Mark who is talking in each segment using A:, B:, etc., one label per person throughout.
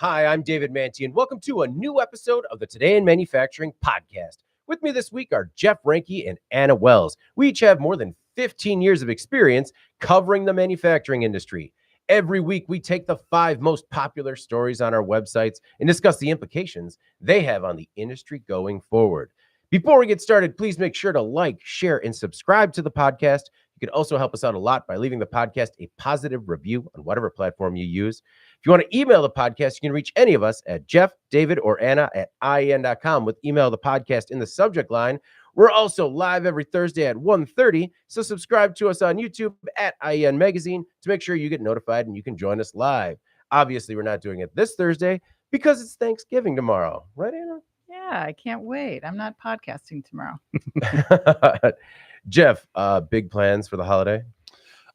A: Hi, I'm David Manti, and welcome to a new episode of the Today in Manufacturing podcast. With me this week are Jeff Ranke and Anna Wells. We each have more than 15 years of experience covering the manufacturing industry. Every week, we take the 5 most popular stories on our websites and discuss the implications they have on the industry going forward. Before we get started, please make sure to like, share, and subscribe to the podcast. You can also help us out a lot by leaving the podcast a positive review on whatever platform you use. If you want to email the podcast, you can reach any of us at Jeff, David, or Anna at IEN.com with email the podcast in the subject line. We're also live every Thursday at 1:30, so subscribe to us on YouTube at IEN Magazine to make sure you get notified and you can join us live. Obviously, we're not doing it this Thursday because it's Thanksgiving tomorrow. Right, Anna?
B: Yeah, I can't wait. I'm not podcasting tomorrow.
A: Jeff, big plans for the holiday?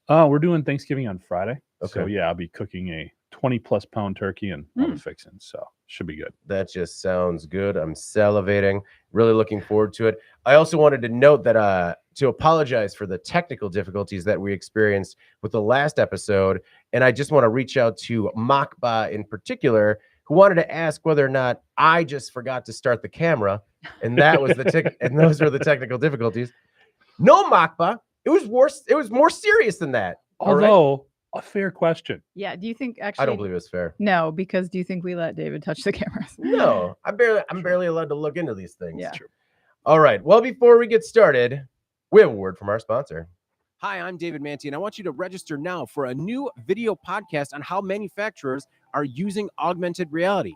C: We're doing Thanksgiving on Friday.
A: Okay.
C: So, yeah, I'll be cooking a 20-plus pound turkey and all the fixings. So, should be good.
A: That just sounds good. I'm salivating. Really looking forward to it. I also wanted to note that to apologize for the technical difficulties that we experienced with the last episode. And I just want to reach out to Makba in particular, who wanted to ask whether or not I just forgot to start the camera. And that was and those were the technical difficulties. No, Makba. It was worse. It was more serious than that.
C: Although, a fair question.
B: Yeah. Do you think actually?
A: I don't believe it was fair.
B: No, because do you think we let David touch the cameras?
A: No, I'm barely allowed to look into these things.
B: Yeah.
C: True.
A: All right. Well, before we get started, we have a word from our sponsor. Hi, I'm David Manti, and I want you to register now for a new video podcast on how manufacturers are using augmented reality.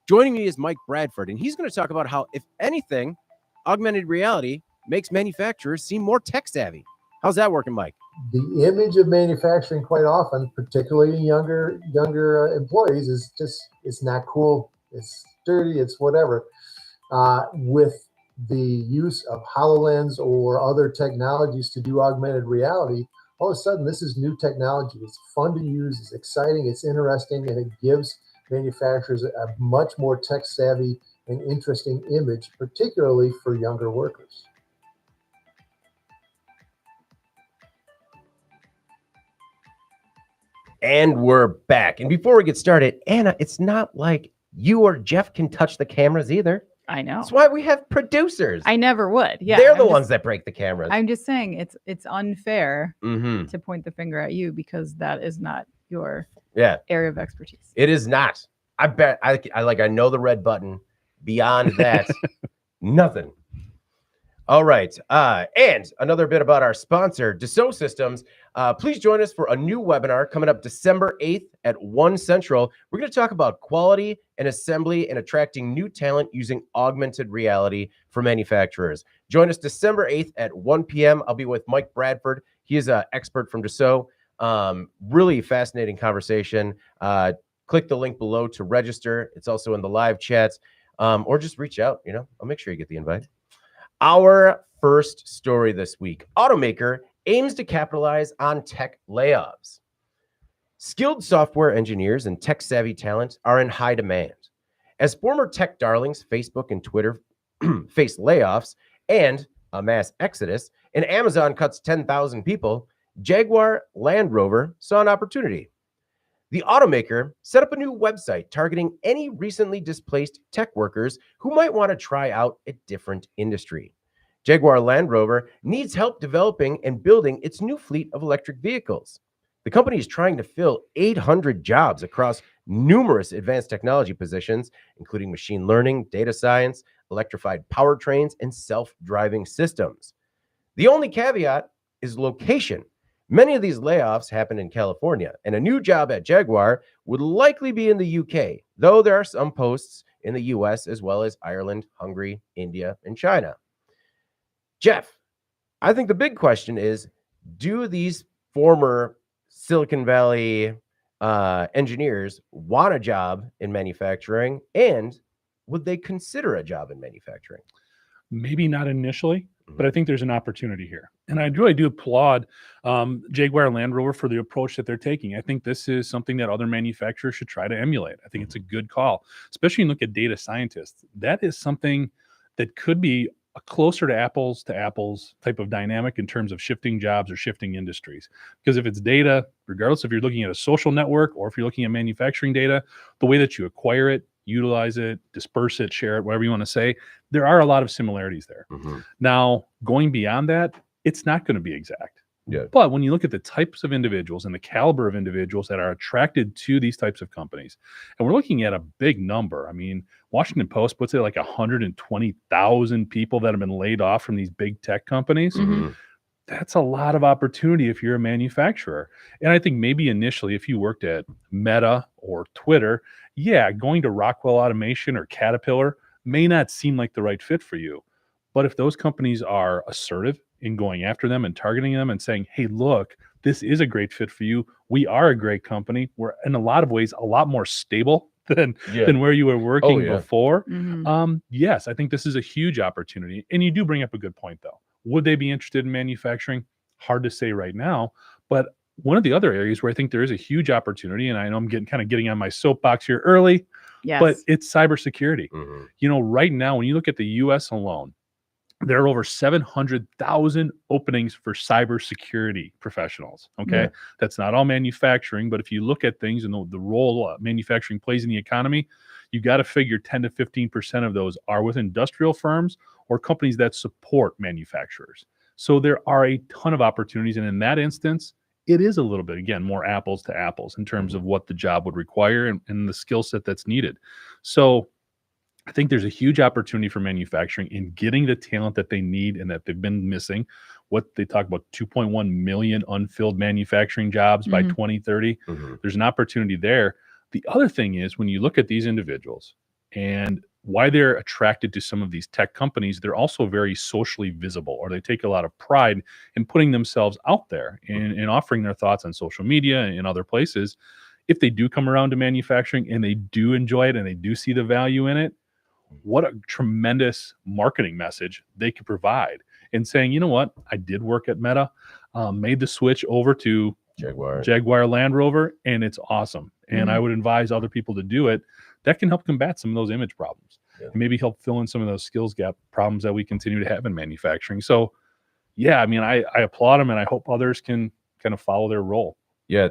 A: Joining me is Mike Bradford, and he's going to talk about how, if anything, augmented reality makes manufacturers seem more tech savvy. How's that working, Mike?
D: The image of manufacturing quite often, particularly younger employees, is just, it's not cool. It's dirty. It's whatever. With the use of HoloLens or other technologies to do augmented reality, all of a sudden this is new technology. It's fun to use. It's exciting. It's interesting, and it gives manufacturers a much more tech savvy and interesting image, particularly for younger workers.
A: And we're back. And before we get started, Anna, it's not like you or Jeff can touch the cameras either.
B: I know.
A: That's why we have producers.
B: I never would. Yeah.
A: They're the ones that break the cameras.
B: I'm just saying it's unfair
A: Mm-hmm.
B: to point the finger at you because that is not your
A: Yeah,
B: area of expertise.
A: it is not. I bet I know the red button. Beyond that, nothing. All right. And another bit about our sponsor, Dassault Systems. Please join us for a new webinar coming up December 8th at 1 Central. We're going to talk about quality and assembly and attracting new talent using augmented reality for manufacturers. Join us December 8th at 1 p.m. I'll be with Mike Bradford. He is an expert from Dassault. Really fascinating conversation. Click the link below to register. It's also in the live chats. Or just reach out. I'll make sure you get the invite. Our first story this week, Automaker aims to capitalize on tech layoffs. Skilled software engineers and tech-savvy talent are in high demand. As former tech darlings Facebook and Twitter face layoffs and a mass exodus, and Amazon cuts 10,000 people, Jaguar Land Rover saw an opportunity. The Automaker set up a new website targeting any recently displaced tech workers who might want to try out a different industry. Jaguar Land Rover needs help developing and building its new fleet of electric vehicles. The company is trying to fill 800 jobs across numerous advanced technology positions, including machine learning, data science, electrified powertrains, and self-driving systems. The only caveat is location. Many of these layoffs happen in California, and a new job at Jaguar would likely be in the UK, though there are some posts in the US as well as Ireland, Hungary, India, and China. Jeff, I think the big question is, do these former Silicon Valley engineers want a job in manufacturing, and would they consider a job in manufacturing?
C: Maybe not initially, but I think there's an opportunity here. And I really do applaud Jaguar Land Rover for the approach that they're taking. I think this is something that other manufacturers should try to emulate. I think it's a good call, especially when you look at data scientists. That is something that could be a closer to apples type of dynamic in terms of shifting jobs or shifting industries. Because if it's data, regardless if you're looking at a social network or if you're looking at manufacturing data, the way that you acquire it, utilize it, disperse it, share it, whatever you want to say, there are a lot of similarities there. Now, going beyond that, it's not going to be exact.
A: Yeah.
C: But when you look at the types of individuals and the caliber of individuals that are attracted to these types of companies, and we're looking at a big number. I mean, Washington Post puts it like 120,000 people that have been laid off from these big tech companies. That's a lot of opportunity if you're a manufacturer. And I think maybe initially, if you worked at Meta or Twitter, yeah, going to Rockwell Automation or Caterpillar may not seem like the right fit for you. But if those companies are assertive in going after them and targeting them and saying, hey, look, this is a great fit for you. We are a great company. We're in a lot of ways a lot more stable than where you were working before. Yes, I think this is a huge opportunity. And you do bring up a good point, though. Would they be interested in manufacturing? Hard to say right now. But one of the other areas where I think there is a huge opportunity, and I know I'm getting on my soapbox here early, but it's cybersecurity. You know, right now, when you look at the U.S. alone, there are over 700,000 openings for cybersecurity professionals. Okay. That's not all manufacturing, but if you look at things and the role manufacturing plays in the economy, you got to figure 10 to 15% of those are with industrial firms or companies that support manufacturers. So there are a ton of opportunities. And in that instance, it is a little bit, again, more apples to apples in terms of what the job would require and the skill set that's needed. So I think there's a huge opportunity for manufacturing in getting the talent that they need and that they've been missing. What they talk about 2.1 million unfilled manufacturing jobs by 2030. There's an opportunity there. The other thing is when you look at these individuals and why they're attracted to some of these tech companies, they're also very socially visible, or they take a lot of pride in putting themselves out there and offering their thoughts on social media and other places. If they do come around to manufacturing and they do enjoy it and they do see the value in it, what a tremendous marketing message they could provide in saying, you know what, I did work at Meta, made the switch over to Jaguar Land Rover, and it's awesome. And I would advise other people to do it. That can help combat some of those image problems and maybe help fill in some of those skills gap problems that we continue to have in manufacturing. So, yeah, I mean, I applaud them and I hope others can kind of follow their role.
A: Yeah,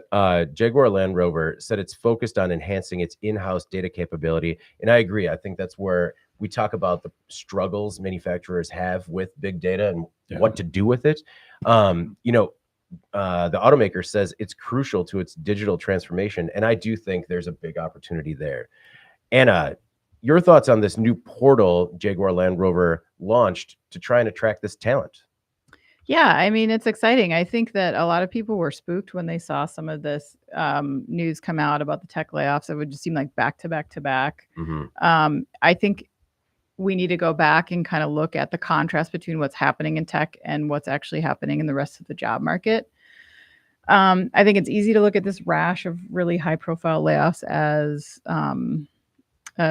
A: Jaguar Land Rover said it's focused on enhancing its in-house data capability. And I agree. I think that's where we talk about the struggles manufacturers have with big data and what to do with it. The Automaker says it's crucial to its digital transformation. And I do think there's a big opportunity there. Anna, your thoughts on this new portal Jaguar Land Rover launched to try and attract this talent?
B: Yeah, I mean, it's exciting. I think that a lot of people were spooked when they saw some of this news come out about the tech layoffs. It would just seem like back to back to back. I think we need to go back and kind of look at the contrast between what's happening in tech and what's actually happening in the rest of the job market. I think it's easy to look at this rash of really high profile layoffs as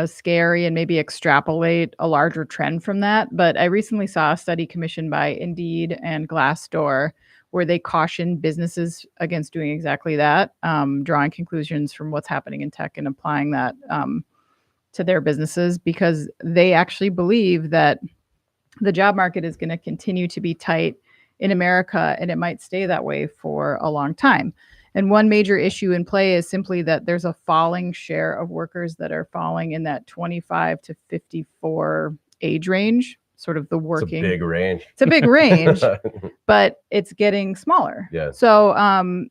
B: scary and maybe extrapolate a larger trend from that. But I recently saw a study commissioned by Indeed and Glassdoor where they cautioned businesses against doing exactly that, drawing conclusions from what's happening in tech and applying that to their businesses, because they actually believe that the job market is going to continue to be tight in America, and it might stay that way for a long time. And one major issue in play is simply that there's a falling share of workers that are falling in that 25 to 54 age range, sort of the working.
A: It's a big range.
B: It's a big range, but it's getting smaller.
A: Yeah.
B: So, and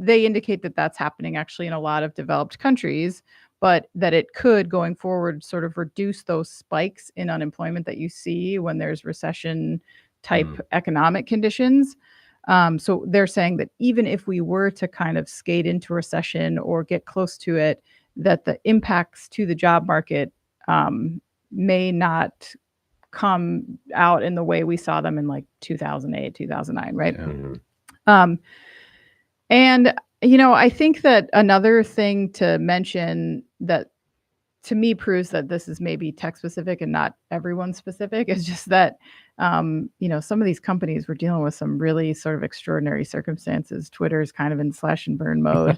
B: they indicate that that's happening actually in a lot of developed countries, but that it could going forward sort of reduce those spikes in unemployment that you see when there's recession type economic conditions. So they're saying that even if we were to kind of skate into recession or get close to it, that the impacts to the job market may not come out in the way we saw them in like 2008, 2009, right? And, I think that another thing to mention that to me proves that this is maybe tech specific and not everyone specific. It's just that, some of these companies were dealing with some really sort of extraordinary circumstances. Twitter is kind of in slash and burn mode.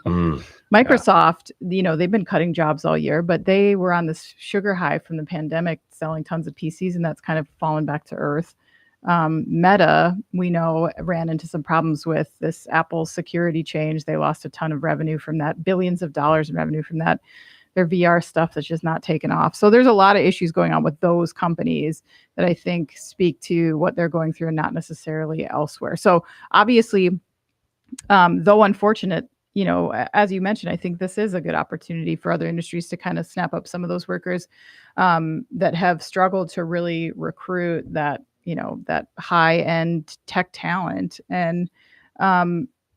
B: Microsoft, they've been cutting jobs all year, but they were on this sugar high from the pandemic, selling tons of PCs, and that's kind of fallen back to earth. Meta, we know, ran into some problems with this Apple security change. They lost a ton of revenue from that, billions of dollars in revenue from that. Their VR stuff that's just not taken off. So there's a lot of issues going on with those companies that I think speak to what they're going through and not necessarily elsewhere. So obviously, though unfortunate, as you mentioned, I think this is a good opportunity for other industries to kind of snap up some of those workers that have struggled to really recruit that high-end tech talent. And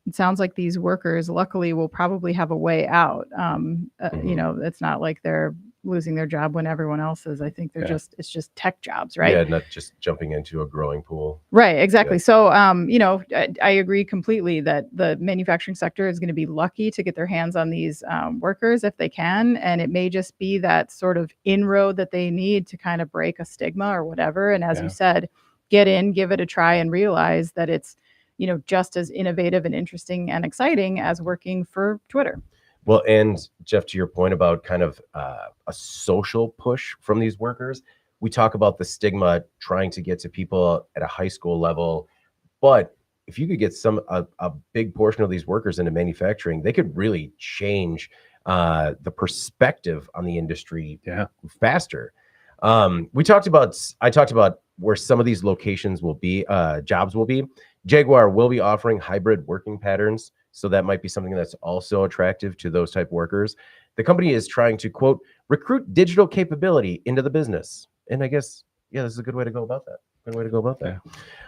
B: it sounds like these workers, luckily, will probably have a way out. It's not like they're losing their job when everyone else is. I think it's just tech jobs, right?
A: Yeah, not just jumping into a growing pool.
B: Right, exactly.
A: Yeah.
B: So, I agree completely that the manufacturing sector is going to be lucky to get their hands on these workers if they can. And it may just be that sort of inroad that they need to kind of break a stigma or whatever. And as you said, get in, give it a try, and realize that it's, just as innovative and interesting and exciting as working for Twitter.
A: Well, and Jeff, to your point about kind of a social push from these workers, we talk about the stigma trying to get to people at a high school level, but if you could get a big portion of these workers into manufacturing, they could really change the perspective on the industry faster. I talked about where some of these locations will be, jobs will be. Jaguar will be offering hybrid working patterns, so that might be something that's also attractive to those type of workers. The company is trying to, quote, recruit digital capability into the business. And I guess, this is a good way to go about that. Yeah.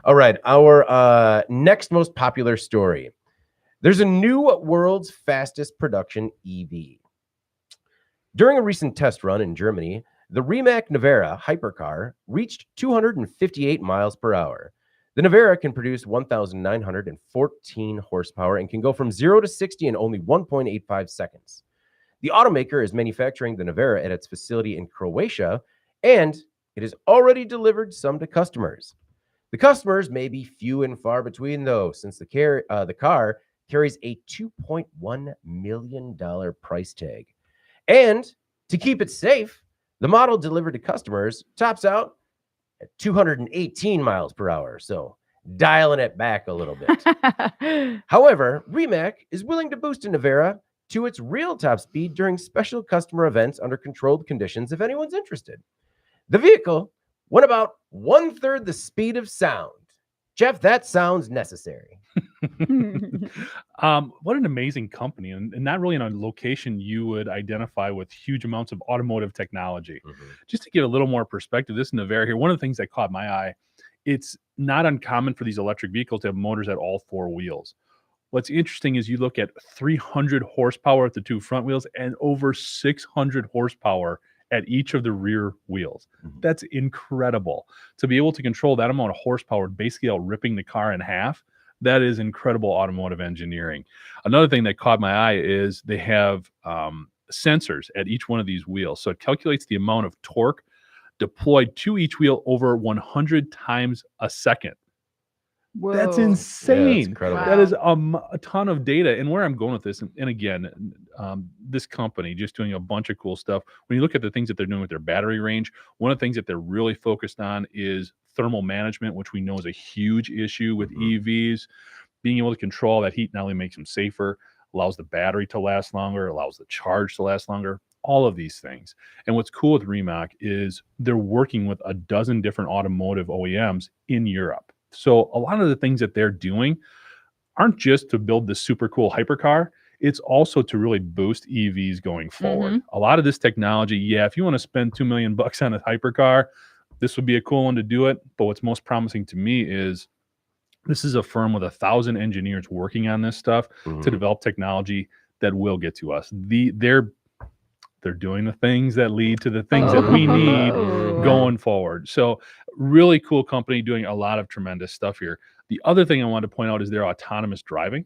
A: All right, our next most popular story. There's a new world's fastest production EV. During a recent test run in Germany, the Rimac Nevera hypercar reached 258 miles per hour. The Nevera can produce 1,914 horsepower and can go from 0 to 60 in only 1.85 seconds. The automaker is manufacturing the Nevera at its facility in Croatia, and it has already delivered some to customers. The customers may be few and far between, though, since the car carries a $2.1 million price tag. And to keep it safe, the model delivered to customers tops out at 218 miles per hour, so dialing it back a little bit. However, Rimac is willing to boost a Nevera to its real top speed during special customer events under controlled conditions if anyone's interested. The vehicle went about 1/3 the speed of sound. Jeff, that sounds necessary.
C: What an amazing company, and not really in a location you would identify with huge amounts of automotive technology. Just to give a little more perspective, this Nevera here, one of the things that caught my eye, it's not uncommon for these electric vehicles to have motors at all four wheels. What's interesting is you look at 300 horsepower at the two front wheels and over 600 horsepower at each of the rear wheels. That's incredible. To be able to control that amount of horsepower, basically out ripping the car in half, that is incredible automotive engineering. Another thing that caught my eye is they have sensors at each one of these wheels. So it calculates the amount of torque deployed to each wheel over 100 times a second.
B: Whoa.
C: That's insane.
A: Yeah, that's incredible.
C: That is a ton of data. And where I'm going with this, and again, this company just doing a bunch of cool stuff. When you look at the things that they're doing with their battery range, one of the things that they're really focused on is thermal management, which we know is a huge issue with EVs. Being able to control that heat not only makes them safer, allows the battery to last longer, allows the charge to last longer, all of these things. And what's cool with Rimac is they're working with a dozen different automotive OEMs in Europe. So a lot of the things that they're doing aren't just to build this super cool hypercar. It's also to really boost EVs going forward. A lot of this technology, if you want to spend $2 million on a hypercar, this would be a cool one to do it. But what's most promising to me is this is a firm with 1,000 engineers working on this stuff to develop technology that will get to us. They're doing the things that lead to the things that we need going forward. So really cool company doing a lot of tremendous stuff here. The other thing I wanted to point out is their autonomous driving.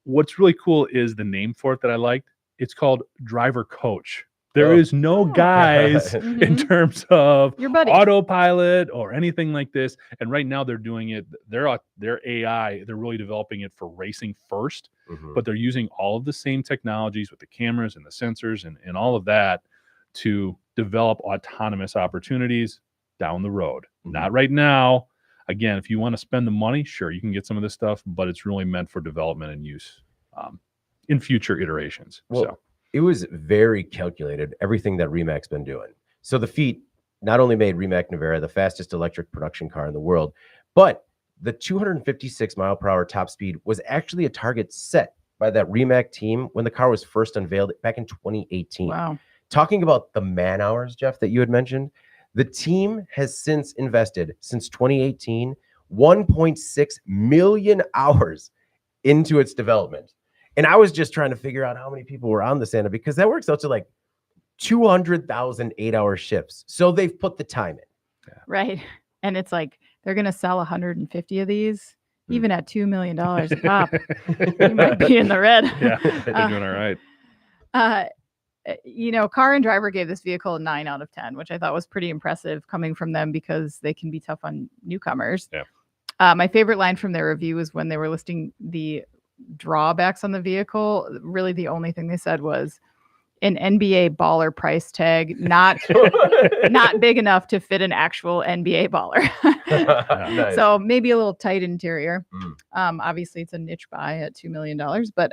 C: What's really cool is the name for it that I liked. It's called Driver Coach. There
A: Oh.
C: is no guys in
B: Mhm.
C: terms of
B: Your buddy.
C: autopilot or anything like this. And right now they're doing it. Their AI. They're really developing it for racing first,
A: Mhm.
C: but they're using all of the same technologies with the cameras and the sensors and all of that to develop autonomous opportunities down the road.
A: Mhm.
C: Not right now. Again, if you want to spend the money, sure, you can get some of this stuff, but it's really meant for development and use in future iterations.
A: Well,
C: So
A: it was very calculated, everything that Remac's been doing. So the feat not only made Rimac Nevera the fastest electric production car in the world, but the 256 mile per hour top speed was actually a target set by that Rimac team when the car was first unveiled back in 2018.
B: Wow.
A: Talking about the man hours, Jeff, that you had mentioned, the team has since invested, since 2018, 1.6 million hours into its development. And I was just trying to figure out how many people were on the Santa, because that works out to like 200,000 8-hour shifts. So they've put the time in.
B: Right. And it's like they're going to sell 150 of these,
A: Hmm.
B: even at $2 million a pop. You might be in the red.
C: yeah, they're doing all right.
B: Car and Driver gave this vehicle a 9 out of 10, which I thought was pretty impressive coming from them because they can be tough on newcomers.
C: Yeah.
B: My favorite line from their review was when they were listing the drawbacks on the vehicle. Really, the only thing they said was an NBA baller price tag, not big enough to fit an actual NBA baller.
A: Nice.
B: So maybe a little tight interior.
A: Mm.
B: Obviously, it's a niche buy at $2 million, but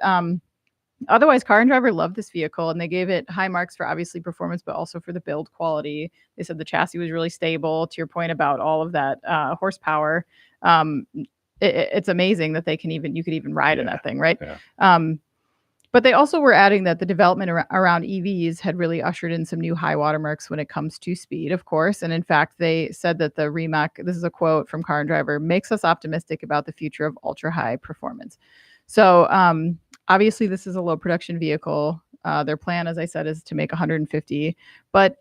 B: otherwise, Car and Driver loved this vehicle, and they gave it high marks for obviously performance, but also for the build quality. They said the chassis was really stable. To your point about all of that horsepower, it's amazing that you could even ride in that thing, right?
C: Yeah.
B: But they also were adding that the development around EVs had really ushered in some new high watermarks when it comes to speed, of course. And in fact, they said that the Rimac, this is a quote from Car and Driver, makes us optimistic about the future of ultra high performance. So obviously, this is a low production vehicle. Their plan, as I said, is to make 150. But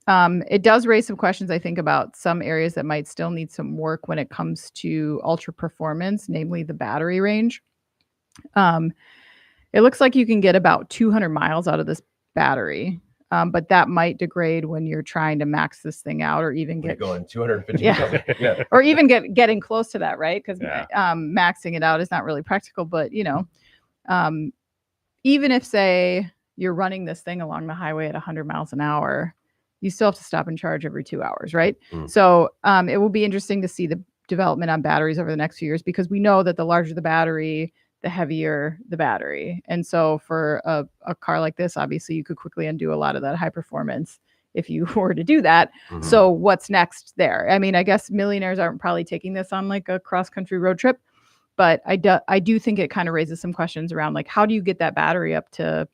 B: it does raise some questions, I think, about some areas that might still need some work when it comes to ultra performance, namely the battery range. It looks like you can get about 200 miles out of this battery, but that might degrade when you're trying to max this thing out, or even
A: We're
B: get
A: going 250.
B: Yeah.
A: Yeah.
B: or even getting close to that, right? Because
C: Yeah.
B: maxing it out is not really practical. But even if, say, you're running this thing along the highway at 100 miles an hour, you still have to stop and charge every 2 hours, right?
A: Mm.
B: So it will be interesting to see the development on batteries over the next few years, because we know that the larger the battery, the heavier the battery. And so for a car like this, obviously you could quickly undo a lot of that high performance if you were to do that.
A: Mhm.
B: So what's next there? I mean, I guess millionaires aren't probably taking this on like a cross-country road trip, but I do think it kind of raises some questions around, like, how do you get that battery up to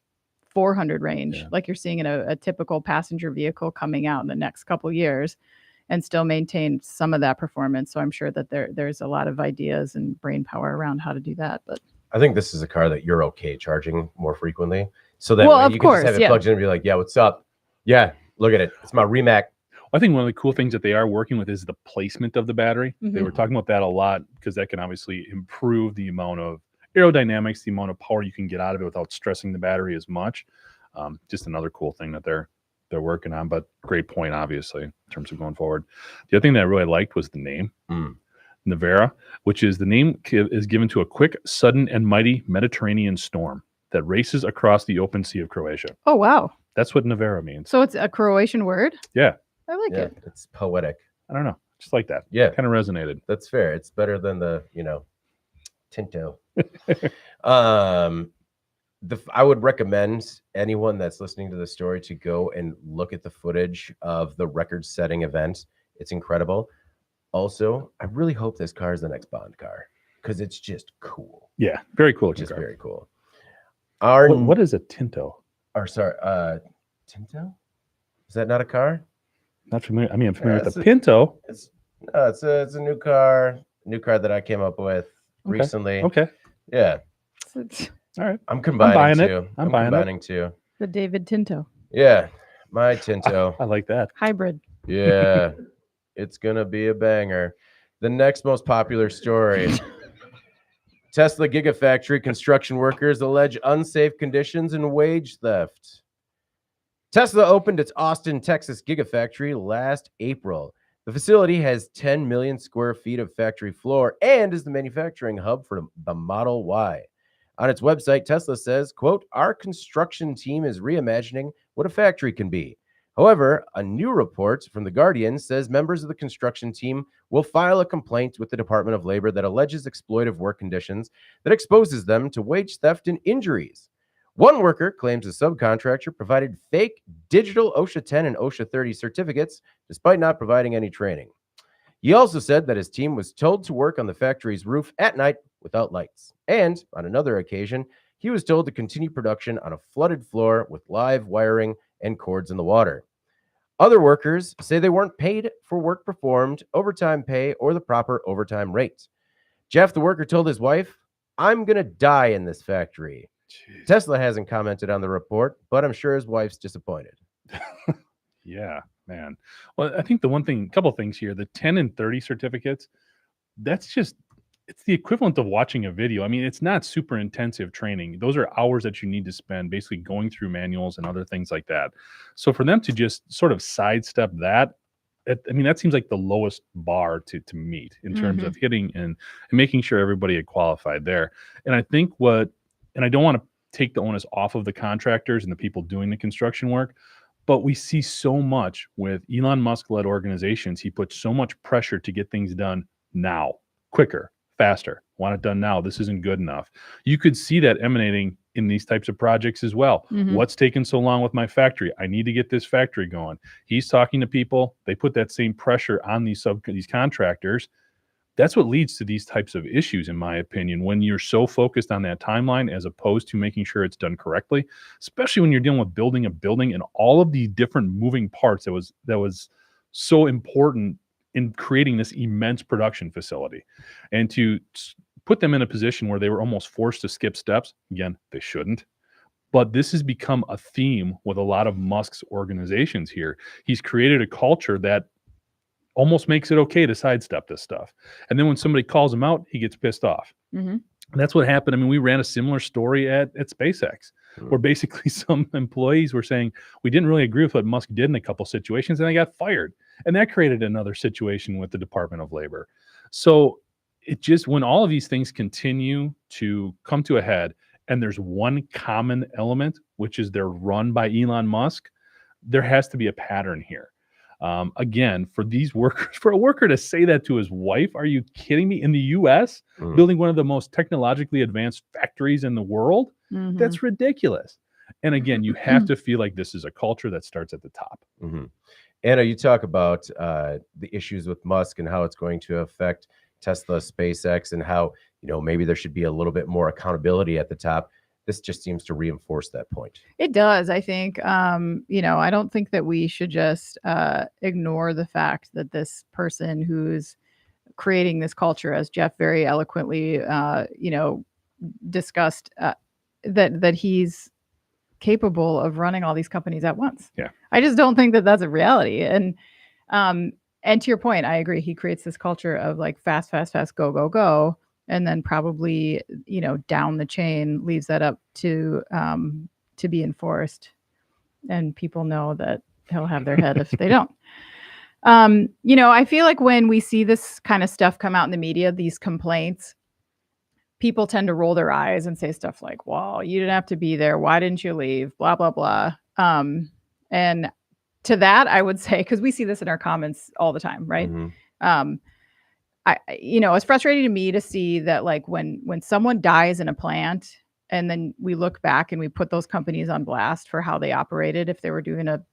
B: 400 range,
C: Yeah.
B: like you're seeing in a typical passenger vehicle coming out in the next couple years, and still maintain some of that performance. So I'm sure that there's a lot of ideas and brain power around how to do that. But
A: I think this is a car that you're okay charging more frequently, so that
B: Well,
A: way
B: of
A: you can just have
B: course,
A: it
B: yeah.
A: plugged in and be like, yeah, what's up? Yeah, look at it. It's my Rimac.
C: I think one of the cool things that they are working with is the placement of the battery. They
B: Mhm.
C: were talking about that a lot, because that can obviously improve the amount of aerodynamics, the amount of power you can get out of it without stressing the battery as much. Just another cool thing that they're working on, but great point, obviously, in terms of going forward. The other thing that I really liked was the name. Nevera, which is the name is given to a quick, sudden, and mighty Mediterranean storm that races across the open sea of Croatia.
B: oh wow,
C: That's what Nevera means.
B: so it's a Croatian word.
C: Yeah,
B: I like
A: Yeah,
B: it.
A: it's poetic.
C: I don't know, just like that.
A: Yeah,
C: Kind of resonated.
A: that's fair. It's better than the, Tinto. I would recommend anyone that's listening to the story to go and look at the footage of the record-setting event. It's incredible. Also, I really hope this car is the next Bond car, because it's just cool.
C: Yeah, very cool.
A: Which is
C: car.
A: very cool.
C: What is a Tinto?
A: Tinto? Is that not a car?
C: Not familiar. I mean, I'm familiar with
A: it's
C: the Pinto.
A: It's a new car that I came up with recently.
C: Okay.
A: Yeah.
B: It's
C: All right.
A: I'm combining
C: buying it.
A: two.
C: I'm buying it.
A: combining two.
B: the David Tinto
A: Yeah. My Tinto.
C: I like that.
B: hybrid.
A: Yeah. It's gonna be a banger. The next most popular story. Tesla Gigafactory construction workers allege unsafe conditions and wage theft. Tesla opened its Austin, Texas Gigafactory last April. The facility has 10 million square feet of factory floor and is the manufacturing hub for the Model Y. On its website, Tesla says, quote, "Our construction team is reimagining what a factory can be." However, a new report from The Guardian says members of the construction team will file a complaint with the Department of Labor that alleges exploitive work conditions that exposes them to wage theft and injuries. One worker claims a subcontractor provided fake digital OSHA 10 and OSHA 30 certificates despite not providing any training. He also said that his team was told to work on the factory's roof at night without lights. And on another occasion, he was told to continue production on a flooded floor with live wiring and cords in the water. Other workers say they weren't paid for work performed, overtime pay, or the proper overtime rate. Jeff, the worker, told his wife, "I'm going to die in this factory."
C: Jeez.
A: Tesla hasn't commented on the report, but I'm sure his wife's disappointed.
C: Yeah, man. Well, I think couple things here, the 10 and 30 certificates, it's the equivalent of watching a video. I mean, it's not super intensive training. Those are hours that you need to spend basically going through manuals and other things like that. So for them to just sort of sidestep that, that seems like the lowest bar to meet in terms of hitting and making sure everybody had qualified there. And I think and I don't want to take the onus off of the contractors and the people doing the construction work, but we see so much with Elon Musk-led organizations. He puts so much pressure to get things done now, quicker, faster. Want it done now. This isn't good enough. You could see that emanating in these types of projects as well. What's taking so long with my factory? I need to get this factory going. He's talking to people. They put that same pressure on these contractors. That's what leads to these types of issues, in my opinion, when you're so focused on that timeline as opposed to making sure it's done correctly, especially when you're dealing with building a building and all of the different moving parts that was so important in creating this immense production facility. And to put them in a position where they were almost forced to skip steps, again, they shouldn't. But this has become a theme with a lot of Musk's organizations here. He's created a culture that almost makes it okay to sidestep this stuff. And then when somebody calls him out, he gets pissed off. And that's what happened. I mean, we ran a similar story at SpaceX, where basically some employees were saying, we didn't really agree with what Musk did in a couple situations, and they got fired. And that created another situation with the Department of Labor. So when all of these things continue to come to a head, and there's one common element, which is they're run by Elon Musk, there has to be a pattern here. Again, for these workers, for a worker to say that to his wife, are you kidding me? In the US, building one of the most technologically advanced factories in the world, that's ridiculous. And again, you have to feel like this is a culture that starts at the top.
A: Anna, you talk about the issues with Musk and how it's going to affect Tesla, SpaceX, and how, maybe there should be a little bit more accountability at the top. This just seems to reinforce that point.
B: It does, I think. I don't think that we should just ignore the fact that this person who's creating this culture, as Jeff very eloquently, discussed, that he's capable of running all these companies at once.
C: Yeah.
B: I just don't think that that's a reality. And to your point, I agree. He creates this culture of like fast, go, go, go. And then probably, down the chain leaves that up to be enforced. And people know that he'll have their head if they don't. I feel like when we see this kind of stuff come out in the media, these complaints, people tend to roll their eyes and say stuff like, well, you didn't have to be there. Why didn't you leave? Blah, blah, blah. And to that, I would say, because we see this in our comments all the time, right? It's frustrating to me to see that, like, when someone dies in a plant and then we look back and we put those companies on blast for how they operated, if they were doing a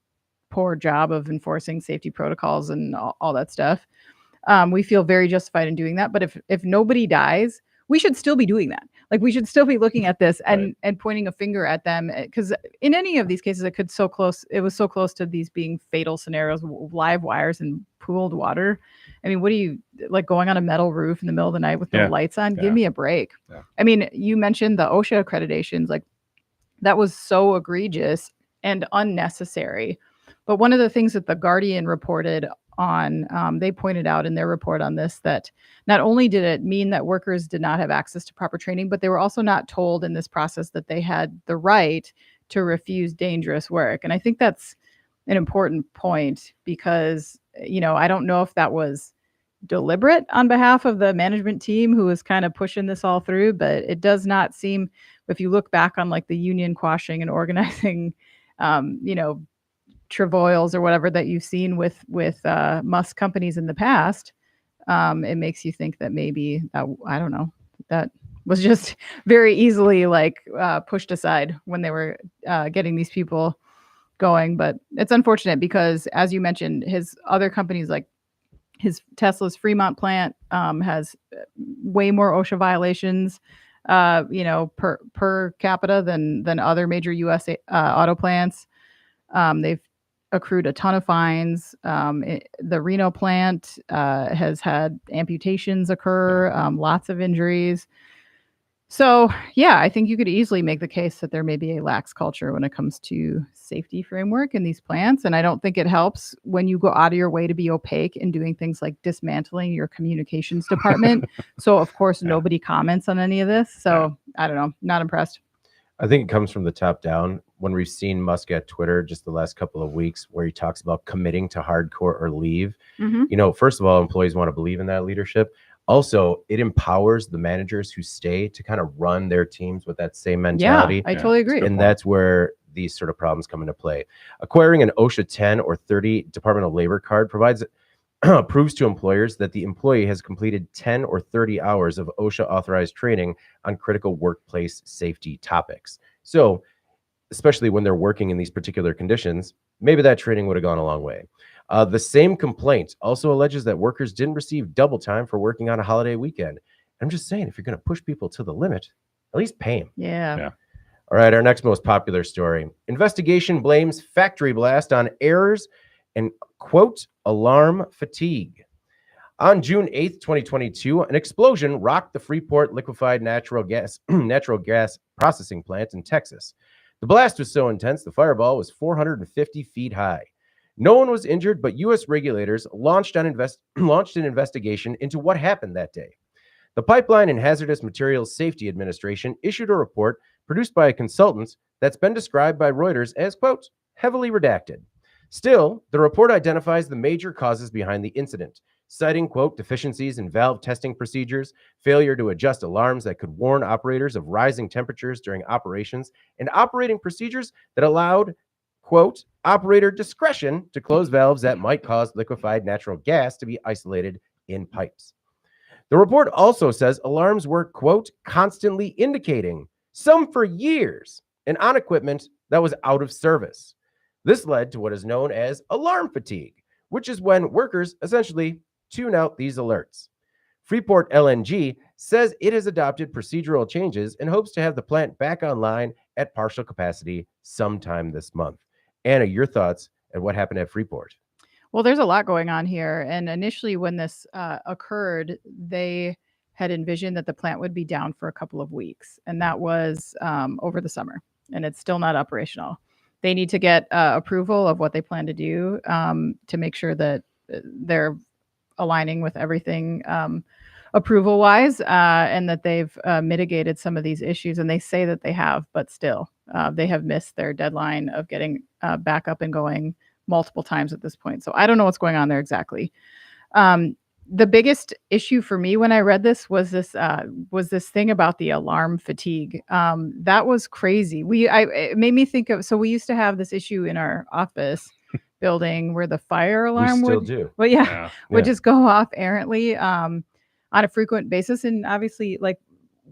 B: poor job of enforcing safety protocols and all that stuff, we feel very justified in doing that. But if nobody dies, we should still be doing that. Like, we should still be looking at this and pointing a finger at them, because in any of these cases, it was so close to these being fatal scenarios, live wires and pooled water. I mean, what do you, like, going on a metal roof in the middle of the night with no lights on? Give me a break. Yeah. I mean, you mentioned the OSHA accreditations, like, that was so egregious and unnecessary. But one of the things that the Guardian reported on, they pointed out in their report on this, that not only did it mean that workers did not have access to proper training, but they were also not told in this process that they had the right to refuse dangerous work. And I think that's an important point because, I don't know if that was deliberate on behalf of the management team who was kind of pushing this all through, but it does not seem, if you look back on like the union quashing and organizing, travails or whatever that you've seen with Musk companies in the past, it makes you think that maybe I don't know, that was just very easily pushed aside when they were getting these people going. But it's unfortunate because, as you mentioned, his other companies, like his Tesla's Fremont plant, has way more OSHA violations, per capita than other major U.S. Auto plants. They've accrued a ton of fines. The Reno plant has had amputations occur, lots of injuries. So, yeah, I think you could easily make the case that there may be a lax culture when it comes to safety framework in these plants. And I don't think it helps when you go out of your way to be opaque and doing things like dismantling your communications department. So, of course, nobody comments on any of this. So, I don't know, not impressed.
A: I think it comes from the top down. When we've seen Musk at Twitter just the last couple of weeks, where he talks about committing to hardcore or leave. First of all, employees want to believe in that leadership. Also, it empowers the managers who stay to kind of run their teams with that same mentality.
B: Yeah, I totally agree.
A: And that's where these sort of problems come into play. Acquiring an OSHA 10 or 30 Department of Labor card provides proves to employers that the employee has completed 10 or 30 hours of OSHA authorized training on critical workplace safety topics. So, especially when they're working in these particular conditions, maybe that training would have gone a long way. The same complaint also alleges that workers didn't receive double time for working on a holiday weekend. I'm just saying, if you're going to push people to the limit, at least pay them.
B: Yeah.
A: All right, our next most popular story. Investigation blames factory blast on errors and, quote, alarm fatigue. On June 8th, 2022, an explosion rocked the Freeport liquefied natural gas processing plant in Texas. The blast was so intense, the fireball was 450 feet high. No one was injured, but U.S. regulators launched an investigation into what happened that day. The Pipeline and Hazardous Materials Safety Administration issued a report produced by a consultant that's been described by Reuters as, quote, heavily redacted. Still, the report identifies the major causes behind the incident, citing, quote, deficiencies in valve testing procedures, failure to adjust alarms that could warn operators of rising temperatures during operations, and operating procedures that allowed, quote, operator discretion to close valves that might cause liquefied natural gas to be isolated in pipes. The report also says alarms were, quote, constantly indicating, some for years, and on equipment that was out of service. This led to what is known as alarm fatigue, which is when workers essentially tune out these alerts. Freeport LNG says it has adopted procedural changes and hopes to have the plant back online at partial capacity sometime this month. Anna, your thoughts on what happened at Freeport?
B: Well, there's a lot going on here. And initially when this occurred, they had envisioned that the plant would be down for a couple of weeks. And that was over the summer. And it's still not operational. They need to get approval of what they plan to do to make sure that they're aligning with everything approval wise and that they've mitigated some of these issues. And they say that they have, but still they have missed their deadline of getting back up and going multiple times at this point. So I don't know what's going on there exactly. The biggest issue for me when I read this was this thing about the alarm fatigue. That was crazy. It made me think of, so we used to have this issue in our office building where the fire alarm would just go off errantly on a frequent basis. And obviously, like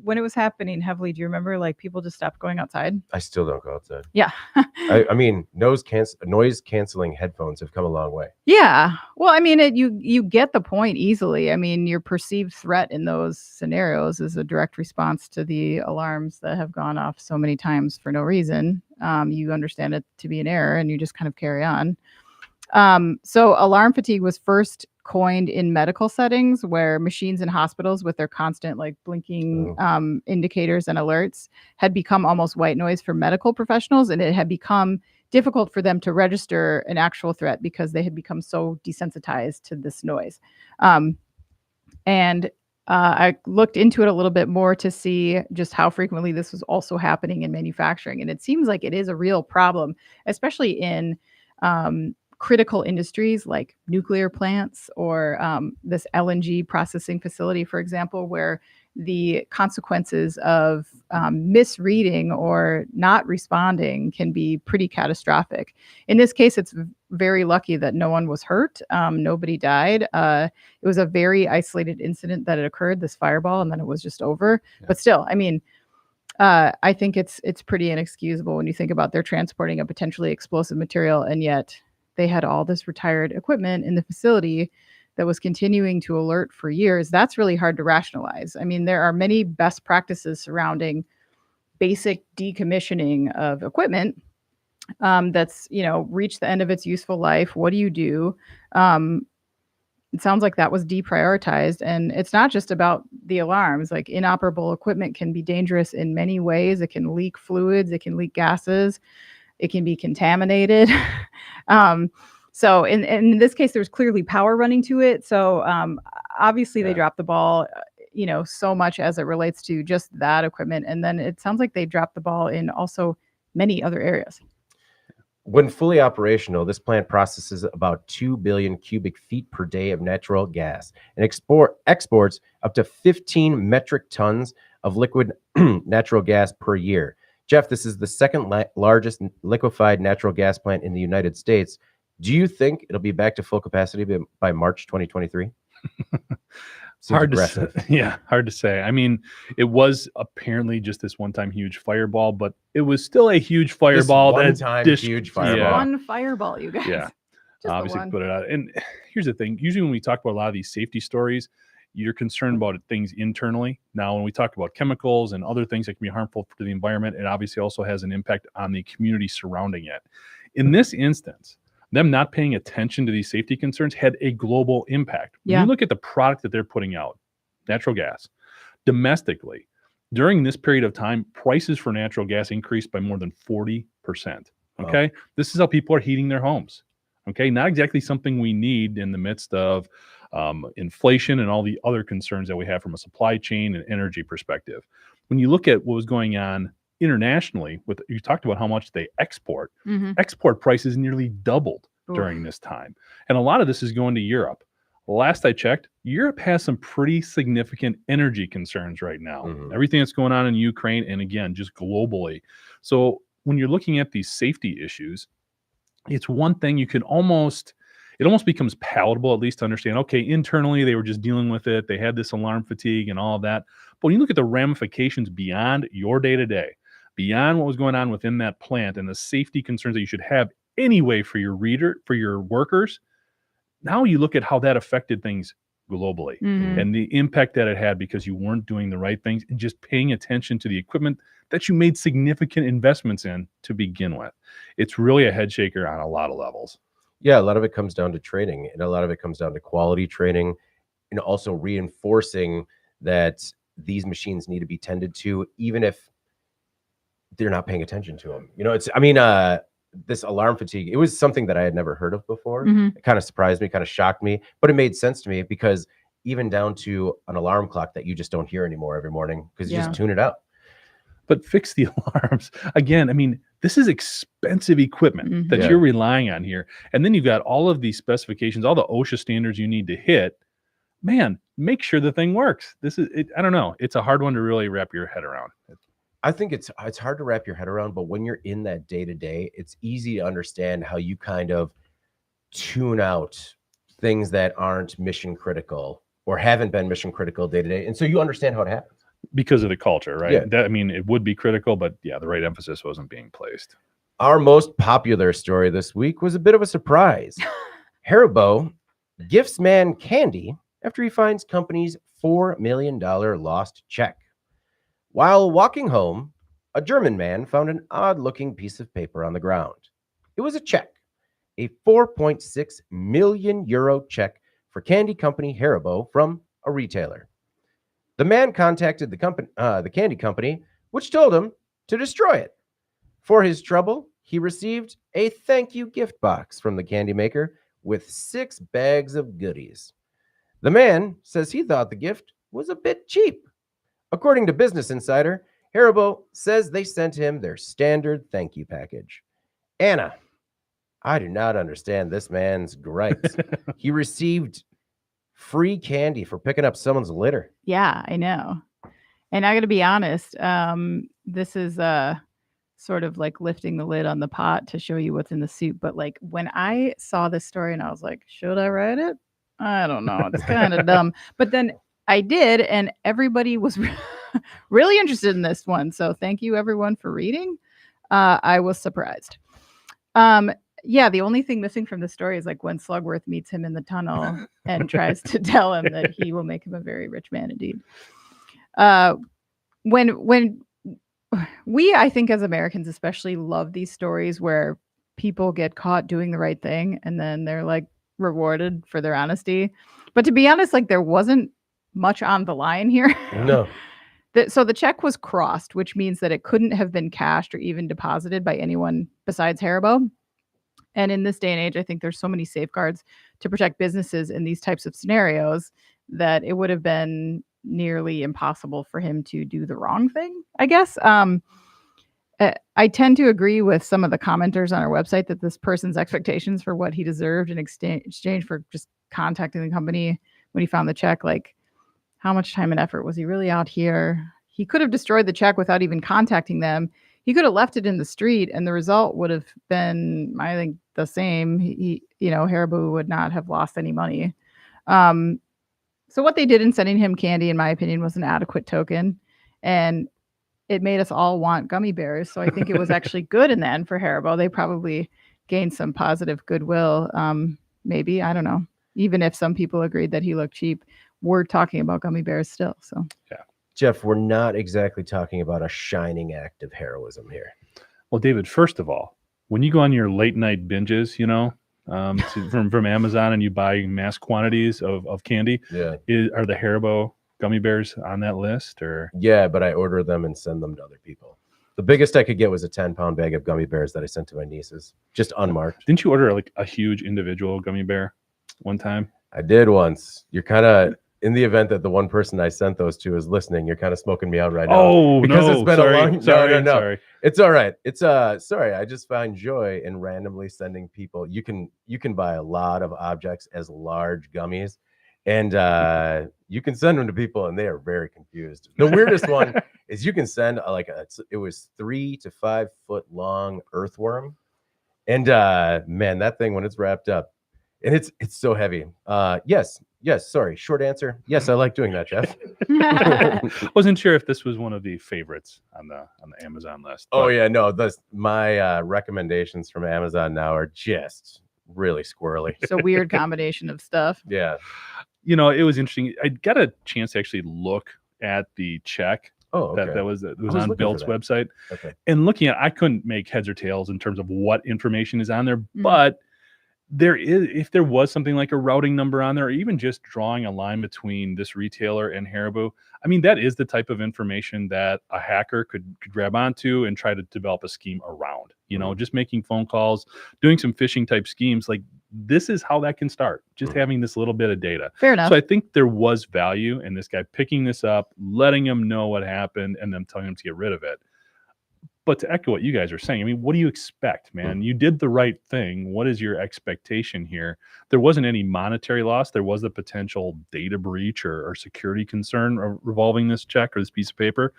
B: when it was happening heavily, do you remember like people just stopped going outside?
A: I still don't go outside.
B: Yeah.
A: I mean, noise canceling headphones have come a long way.
B: Yeah. Well, I mean, you get the point easily. I mean, your perceived threat in those scenarios is a direct response to the alarms that have gone off so many times for no reason. You understand it to be an error and you just kind of carry on. So alarm fatigue was first coined in medical settings where machines in hospitals with their constant like blinking indicators and alerts had become almost white noise for medical professionals, and it had become difficult for them to register an actual threat because they had become so desensitized to this noise. And I looked into it a little bit more to see just how frequently this was also happening in manufacturing. And it seems like it is a real problem, especially in critical industries like nuclear plants or this LNG processing facility, for example, where the consequences of misreading or not responding can be pretty catastrophic. In this case, it's very lucky that no one was hurt. Nobody died. It was a very isolated incident that had occurred, this fireball, and then it was just over. Yeah. But still, I mean, I think it's pretty inexcusable when you think about they're transporting a potentially explosive material, and yet they had all this retired equipment in the facility that was continuing to alert for years. That's really hard to rationalize. I mean, there are many best practices surrounding basic decommissioning of equipment that's, reached the end of its useful life. What do you do? It sounds like that was deprioritized. And it's not just about the alarms. Like, inoperable equipment can be dangerous in many ways. It can leak fluids, it can leak gases, it can be contaminated. So in this case, there's clearly power running to it. So obviously they dropped the ball, so much as it relates to just that equipment. And then it sounds like they dropped the ball in also many other areas.
A: When fully operational, this plant processes about 2 billion cubic feet per day of natural gas and exports up to 15 metric tons of liquid natural gas per year. Jeff, this is the second largest liquefied natural gas plant in the United States. Do you think it'll be back to full capacity by March 2023?
C: Hard to say. I mean, it was apparently just this one-time huge fireball, but it was still a huge fireball.
A: Huge fireball.
B: Yeah. One fireball, you guys.
C: Yeah. Obviously put it out. And here's the thing. Usually when we talk about a lot of these safety stories, you're concerned about things internally. Now, when we talk about chemicals and other things that can be harmful to the environment, it obviously also has an impact on the community surrounding it. In this instance, them not paying attention to these safety concerns had a global impact. When you look at the product that they're putting out, natural gas, domestically, during this period of time, prices for natural gas increased by more than 40%. Okay. Wow. This is how people are heating their homes. Okay. Not exactly something we need in the midst of inflation and all the other concerns that we have from a supply chain and energy perspective. When you look at what was going on internationally, you talked about how much they export. Export prices nearly doubled during this time. And a lot of this is going to Europe. Last I checked, Europe has some pretty significant energy concerns right now. Everything that's going on in Ukraine, and again, just globally. So when you're looking at these safety issues, it's one thing it almost becomes palatable, at least to understand, okay, internally they were just dealing with it. They had this alarm fatigue and all of that. But when you look at the ramifications beyond your day-to-day, beyond what was going on within that plant and the safety concerns that you should have anyway for your workers, now you look at how that affected things globally and the impact that it had because you weren't doing the right things and just paying attention to the equipment that you made significant investments in to begin with. It's really a head shaker on a lot of levels.
A: Yeah, a lot of it comes down to training, and a lot of it comes down to quality training, and also reinforcing that these machines need to be tended to, even if they're not paying attention to them. This alarm fatigue, it was something that I had never heard of before. It kind of surprised me, kind of shocked me, but it made sense to me because even down to an alarm clock that you just don't hear anymore every morning because you just tune it out.
C: But fix the alarms. Again, I mean, this is expensive equipment that you're relying on here. And then you've got all of these specifications, all the OSHA standards you need to hit. Man, make sure the thing works. I don't know. It's a hard one to really wrap your head around.
A: I think it's hard to wrap your head around, but when you're in that day-to-day, it's easy to understand how you kind of tune out things that aren't mission critical or haven't been mission critical day-to-day. And so you understand how it happens.
C: Because of the culture, right?
A: Yeah.
C: It would be critical, but the right emphasis wasn't being placed.
A: Our most popular story this week was a bit of a surprise. Haribo gifts man candy after he finds company's $4 million lost check. While walking home, a German man found an odd-looking piece of paper on the ground. It was a check, a 4.6 million euro check for candy company Haribo from a retailer. The man contacted the candy company, which told him to destroy it. For his trouble, he received a thank you gift box from the candy maker with 6 bags of goodies. The man says he thought the gift was a bit cheap. According to Business Insider, Haribo says they sent him their standard thank you package. Anna, I do not understand this man's gripes. He received free candy for picking up someone's litter.
B: Yeah, I know. And I got to be honest, this is sort of like lifting the lid on the pot to show you what's in the soup. But like when I saw this story and I was like, should I write it? I don't know. It's kind of dumb. But then I did, and everybody was really interested in this one. So thank you everyone for reading. I was surprised. Yeah, the only thing missing from the story is like when Slugworth meets him in the tunnel and tries to tell him that he will make him a very rich man indeed. When we, I think as Americans especially, love these stories where people get caught doing the right thing and then they're like rewarded for their honesty. But to be honest, like there wasn't much on the line here.
A: No.
B: So the check was crossed, which means that it couldn't have been cashed or even deposited by anyone besides Haribo. And in this day and age, I think there's so many safeguards to protect businesses in these types of scenarios that it would have been nearly impossible for him to do the wrong thing, I guess. I tend to agree with some of the commenters on our website that this person's expectations for what he deserved in exchange for just contacting the company when he found the check, like how much time and effort was he really out here? He could have destroyed the check without even contacting them. He could have left it in the street and the result would have been, I think, the same. Haribo would not have lost any money. So what they did in sending him candy, in my opinion, was an adequate token. And it made us all want gummy bears. So I think it was actually good in the end for Haribo. They probably gained some positive goodwill. Maybe, I don't know. Even if some people agreed that he looked cheap, we're talking about gummy bears still. So
C: yeah.
A: Jeff, we're not exactly talking about a shining act of heroism here.
C: Well, David, first of all, when you go on your late night binges, from Amazon and you buy mass quantities of candy,
A: Yeah.
C: Are the Haribo gummy bears on that list? Or
A: Yeah, but I order them and send them to other people. The biggest I could get was a 10-pound bag of gummy bears that I sent to my nieces, just unmarked.
C: Didn't you order like a huge individual gummy bear one time?
A: I did once. You're kind of, in the event that the one person I sent those to is listening, you're kind of smoking me out right now.
C: Oh,
A: because
C: no,
A: it's been
C: sorry,
A: a long
C: sorry.
A: It's all right. It's sorry. I just find joy in randomly sending people. You can buy a lot of objects as large gummies, and you can send them to people, and they are very confused. The weirdest one is you can send it was 3 to 5 foot long earthworm, and man, that thing when it's wrapped up, and it's so heavy. Yes. Sorry. Short answer. Yes, I like doing that, Jeff.
C: Wasn't sure if this was one of the favorites on the Amazon list.
A: Oh yeah, no. My recommendations from Amazon now are just really squirrely.
B: it's a weird combination of stuff.
A: Yeah.
C: It was interesting. I got a chance to actually look at the check.
A: Oh, okay.
C: that was on Built's website.
A: Okay.
C: And looking at, I couldn't make heads or tails in terms of what information is on there, but if there was something like a routing number on there, or even just drawing a line between this retailer and Haribo, I mean, that is the type of information that a hacker could grab onto and try to develop a scheme around, just making phone calls, doing some phishing type schemes. Like this is how that can start, just having this little bit of data.
B: Fair enough.
C: So I think there was value in this guy picking this up, letting him know what happened, and then telling him to get rid of it. But to echo what you guys are saying, I mean, what do you expect, man? You did the right thing. What is your expectation here? There wasn't any monetary loss. There was a potential data breach or security concern revolving this check or this piece of paper.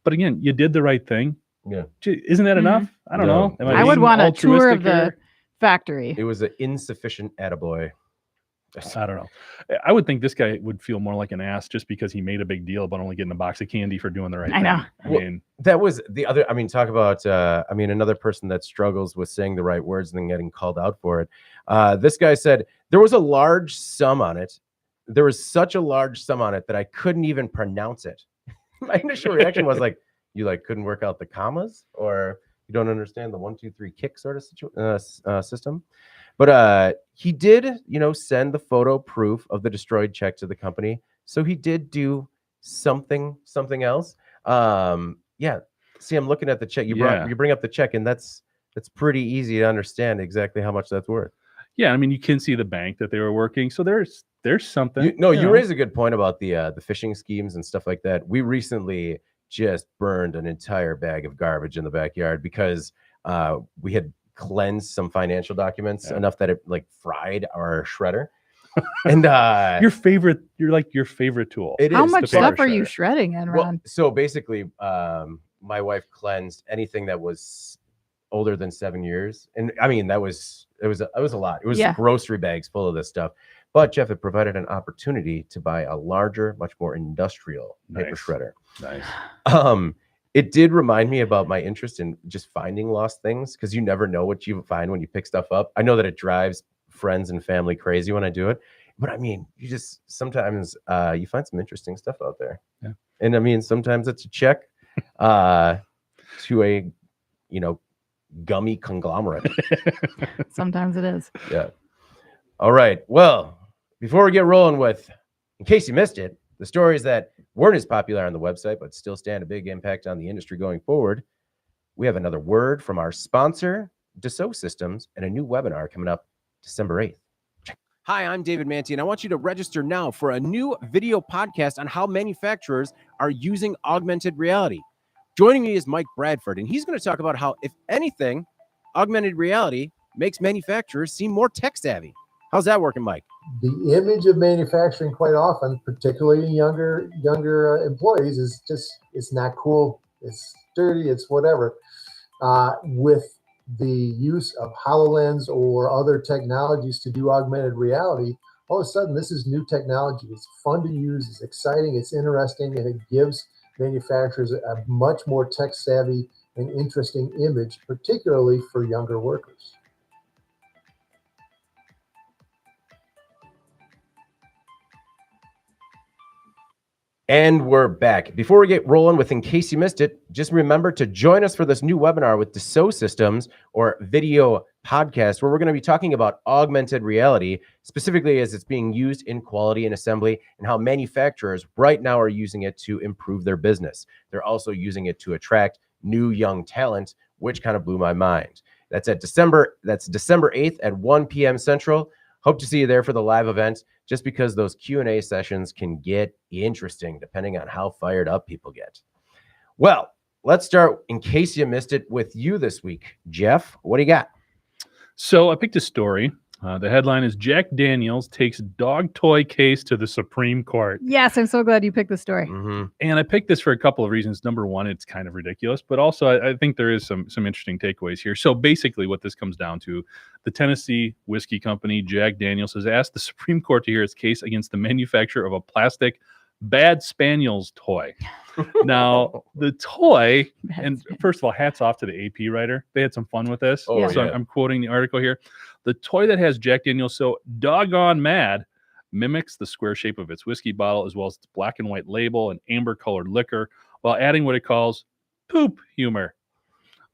C: But again, you did the right thing.
A: Yeah.
C: Isn't that enough? I don't know. Am
B: I would
C: being
B: want a tour of
C: altruistic
B: the
C: here?
B: factory.
A: It was an insufficient attaboy.
C: I don't know. I would think this guy would feel more like an ass just because he made a big deal about only getting a box of candy for doing the right thing.
B: I know.
C: mean,
A: that was the other. I mean, talk about. Another person that struggles with saying the right words and then getting called out for it. This guy said there was a large sum on it. There was such a large sum on it that I couldn't even pronounce it. My initial reaction was like, "You couldn't work out the commas, or you don't understand the 1, 2, 3 kick sort of system." But he did, send the photo proof of the destroyed check to the company. So he did do something else. Yeah. See, I'm looking at the check. You bring up the check, and that's pretty easy to understand exactly how much that's worth.
C: Yeah, I mean, you can see the bank that they were working. So there's there's something.
A: You
C: know.
A: raise a good point about the phishing schemes and stuff like that. We recently just burned an entire bag of garbage in the backyard because we had cleansed some financial documents enough that it like fried our shredder. And
C: your favorite tool.
A: It
B: How
A: is
B: much
A: the
B: stuff
A: paper
B: are you
A: shredder.
B: shredding in,
A: Well,
B: Ron?
A: so basically, my wife cleansed anything that was older than 7 years, and I mean it was a lot. It was
B: Yeah.
A: grocery bags full of this stuff. But Jeff, it provided an opportunity to buy a larger, much more industrial paper shredder.
C: Nice.
A: It did remind me about my interest in just finding lost things, because you never know what you find when you pick stuff up. I know that it drives friends and family crazy when I do it, but I mean, you just sometimes you find some interesting stuff out there.
C: Yeah.
A: And I mean, sometimes it's a check to a gummy conglomerate.
B: Sometimes it is.
A: Yeah. All right. Well, before we get rolling with, in case you missed it, the stories that weren't as popular on the website but still stand a big impact on the industry going forward, we have another word from our sponsor, Dassault Systems, and a new webinar coming up December 8th. Hi, I'm David Manti, and I want you to register now for a new video podcast on how manufacturers are using augmented reality. Joining me is Mike Bradford, and he's going to talk about how, if anything, augmented reality makes manufacturers seem more tech-savvy. How's that working, Mike?
D: The image of manufacturing quite often, particularly younger employees, is just, it's not cool. It's dirty. It's whatever. With the use of HoloLens or other technologies to do augmented reality, all of a sudden this is new technology. It's fun to use. It's exciting. It's interesting, and it gives manufacturers a much more tech savvy and interesting image, particularly for younger workers.
A: And we're back. Before we get rolling with In Case You Missed It, just remember to join us for this new webinar with Dassault Systems, or video podcast, where we're going to be talking about augmented reality, specifically as it's being used in quality and assembly, and how manufacturers right now are using it to improve their business. They're also using it to attract new young talent, which kind of blew my mind. That's December 8th at 1 p.m. Central. Hope to see you there for the live event, just because those Q&A sessions can get interesting depending on how fired up people get. Well, let's start, in case you missed it, with you this week. Jeff, what do you got?
C: So I picked a story. The headline is Jack Daniels takes dog toy case to the Supreme Court.
B: Yes, I'm so glad you picked the story.
A: Mm-hmm.
C: And I picked this for a couple of reasons. Number one, it's kind of ridiculous, but also I think there is some interesting takeaways here. So basically what this comes down to, the Tennessee whiskey company, Jack Daniels, has asked the Supreme Court to hear its case against the manufacturer of a plastic Bad Spaniels toy. Now, the toy, and first of all, hats off to the AP writer. They had some fun with this.
A: Oh,
C: So
A: yeah.
C: I'm quoting the article here. The toy that has Jack Daniels so doggone mad mimics the square shape of its whiskey bottle, as well as its black and white label and amber-colored liquor, while adding what it calls poop humor.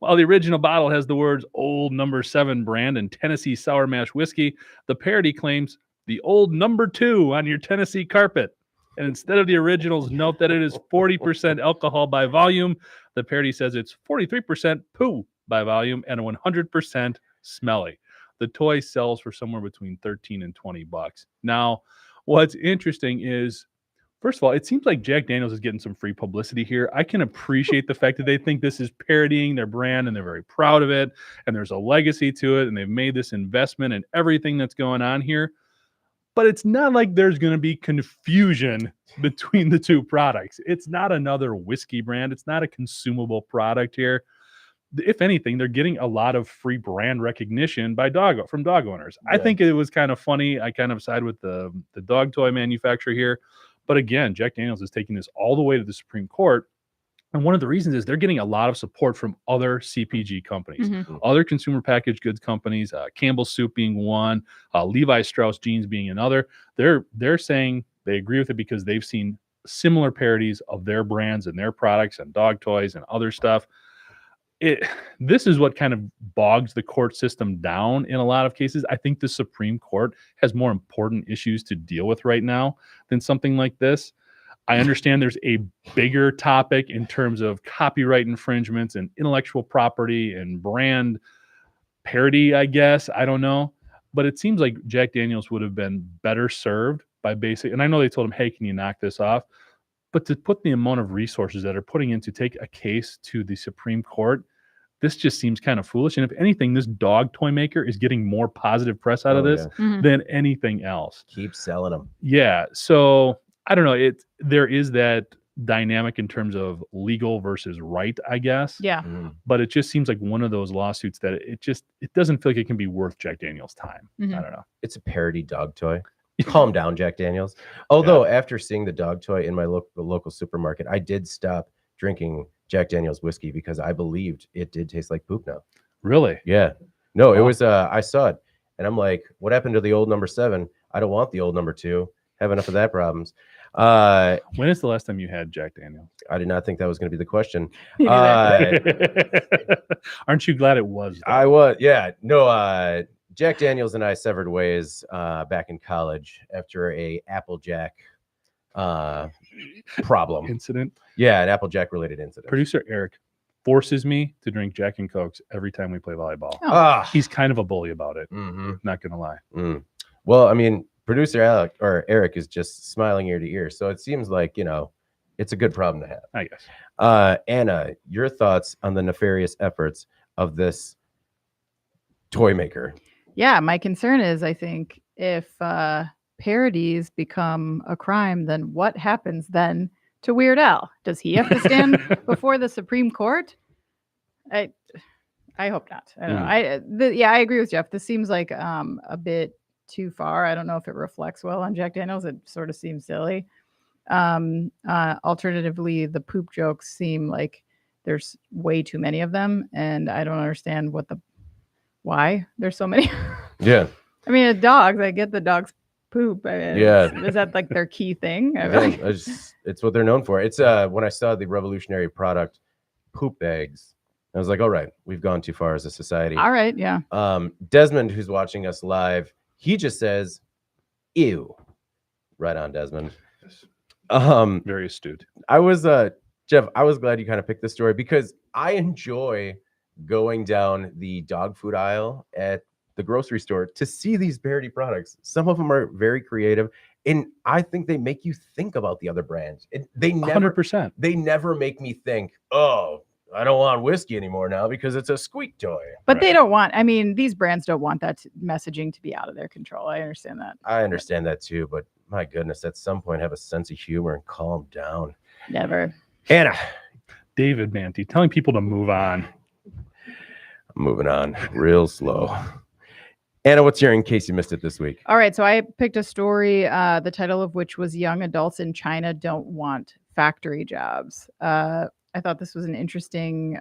C: While the original bottle has the words Old Number 7 brand and Tennessee Sour Mash Whiskey, the parody claims the Old Number 2 on your Tennessee carpet. And instead of the original's note that it is 40% alcohol by volume, the parody says it's 43% poo by volume and 100% smelly. The toy sells for somewhere between $13 and $20. Now, what's interesting is, first of all, it seems like Jack Daniels is getting some free publicity here. I can appreciate the fact that they think this is parodying their brand and they're very proud of it, and there's a legacy to it, and they've made this investment in everything that's going on here. But it's not like there's going to be confusion between the two products. It's not another whiskey brand. It's not a consumable product here. If anything, they're getting a lot of free brand recognition from dog owners. I think it was kind of funny. I kind of side with the dog toy manufacturer here. But again, Jack Daniels is taking this all the way to the Supreme Court. And one of the reasons is they're getting a lot of support from other CPG companies, other consumer packaged goods companies, Campbell's Soup being one, Levi Strauss Jeans being another. They're saying they agree with it because they've seen similar parodies of their brands and their products and dog toys and other stuff. This is what kind of bogs the court system down in a lot of cases. I think the Supreme Court has more important issues to deal with right now than something like this. I understand there's a bigger topic in terms of copyright infringements and intellectual property and brand parody, I guess. I don't know. But it seems like Jack Daniels would have been better served by basic, and I know they told him, hey, can you knock this off? But to put the amount of resources that are putting in to take a case to the Supreme Court, this just seems kind of foolish. And if anything, this dog toy maker is getting more positive press out of this than anything else.
A: Keep selling them.
C: Yeah. So I don't know. There is that dynamic in terms of legal versus right, I guess.
B: Yeah.
C: But it just seems like one of those lawsuits that it doesn't feel like it can be worth Jack Daniels' time. I don't know.
A: It's a parody dog toy. Calm down, Jack Daniels. Although after seeing the dog toy in my local supermarket, I did stop drinking Jack Daniels whiskey because I believed it did taste like poop now.
C: Really?
A: Yeah. No, it was I saw it and I'm like, what happened to the old number 7? I don't want the old number 2. Have enough of that problems.
C: When is the last time you had Jack Daniels?
A: I did not think that was going to be the question.
C: Aren't you glad it was? Though?
A: I was, yeah. No, Jack Daniels and I severed ways back in college after a Applejack problem.
C: Incident?
A: Yeah, an Applejack related incident.
C: Producer Eric forces me to drink Jack and Cokes every time we play volleyball. He's kind of a bully about it. Not going to lie.
A: Well, I mean, producer Eric is just smiling ear to ear. So it seems like, it's a good problem to have.
C: I guess.
A: Anna, your thoughts on the nefarious efforts of this toy maker?
B: Yeah, my concern is, I think, if parodies become a crime, then what happens then to Weird Al? Does he have to stand before the Supreme Court? I hope not. I don't know. I agree with Jeff. This seems like a bit too far. I don't know if it reflects well on Jack Daniels. It sort of seems silly. Alternatively, the poop jokes seem like there's way too many of them, and I don't understand why there's so many.
A: Yeah.
B: I mean, dogs, I get the dogs poop. I mean, is that like their key thing?
A: It's what they're known for. It's when I saw the revolutionary product poop bags, I was like, all right, we've gone too far as a society.
B: All right, yeah.
A: Desmond, who's watching us live, he just says, ew. Right on, Desmond.
C: Very astute.
A: I was Jeff, I was glad you kind of picked this story because I enjoy going down the dog food aisle at the grocery store to see these parody products. Some of them are very creative, and I think they make you think about the other brands. They never
C: 100%.
A: They never make me think, oh, I don't want whiskey anymore now because it's a squeak toy.
B: But they don't want, I mean, these brands don't want that messaging to be out of their control. I understand that.
A: I understand that too, but my goodness, at some point have a sense of humor and calm down.
B: Never.
A: Anna.
C: David Manty, telling people to move on.
A: Moving on real slow. Anna, what's your in case you missed it this week?
B: All right. So I picked a story, the title of which was Young Adults in China Don't Want Factory Jobs. I thought this was an interesting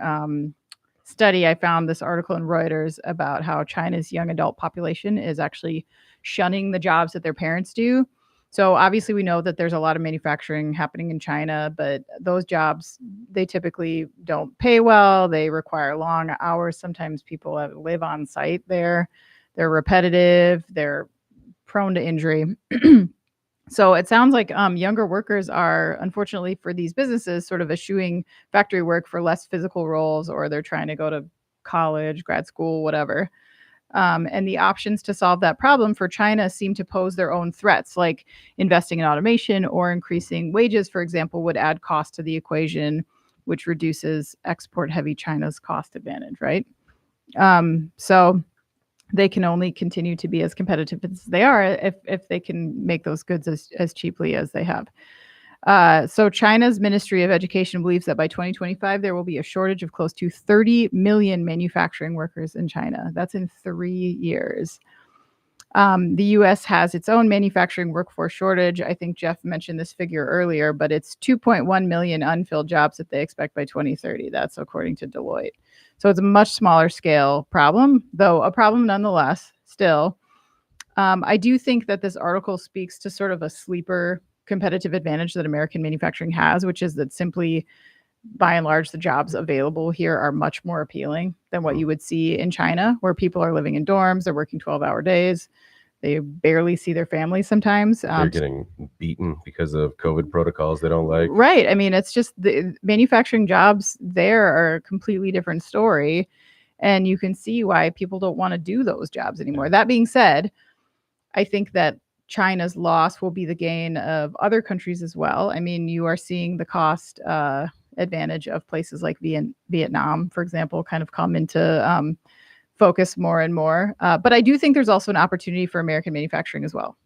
B: study. I found this article in Reuters about how China's young adult population is actually shunning the jobs that their parents do. So obviously we know that there's a lot of manufacturing happening in China, but those jobs, they typically don't pay well. They require long hours. Sometimes people live on site there. They're repetitive. They're prone to injury. So it sounds like younger workers are, unfortunately for these businesses, sort of eschewing factory work for less physical roles, or they're trying to go to college, grad school, whatever. And the options to solve that problem for China seem to pose their own threats, like investing in automation or increasing wages, for example, would add cost to the equation, which reduces export-heavy China's cost advantage, right? So they can only continue to be as competitive as they are if they can make those goods as cheaply as they have. So China's Ministry of Education believes that by 2025, there will be a shortage of close to 30 million manufacturing workers in China. That's in 3 years. The U.S. has its own manufacturing workforce shortage. I think Jeff mentioned this figure earlier, but it's 2.1 million unfilled jobs that they expect by 2030. That's according to Deloitte. So it's a much smaller scale problem, though a problem nonetheless still. I do think that this article speaks to sort of a sleeper competitive advantage that American manufacturing has, which is that simply, by and large, the jobs available here are much more appealing than what you would see in China, where people are living in dorms, they're working 12-hour days. They barely see their families sometimes.
A: They're getting beaten because of COVID protocols they don't like.
B: Right. I mean, it's just the manufacturing jobs there are a completely different story. And you can see why people don't want to do those jobs anymore. That being said, I think that China's loss will be the gain of other countries as well. I mean, you are seeing the cost advantage of places like Vietnam, for example, kind of come into focus more and more. But I do think there's also an opportunity for American manufacturing as well.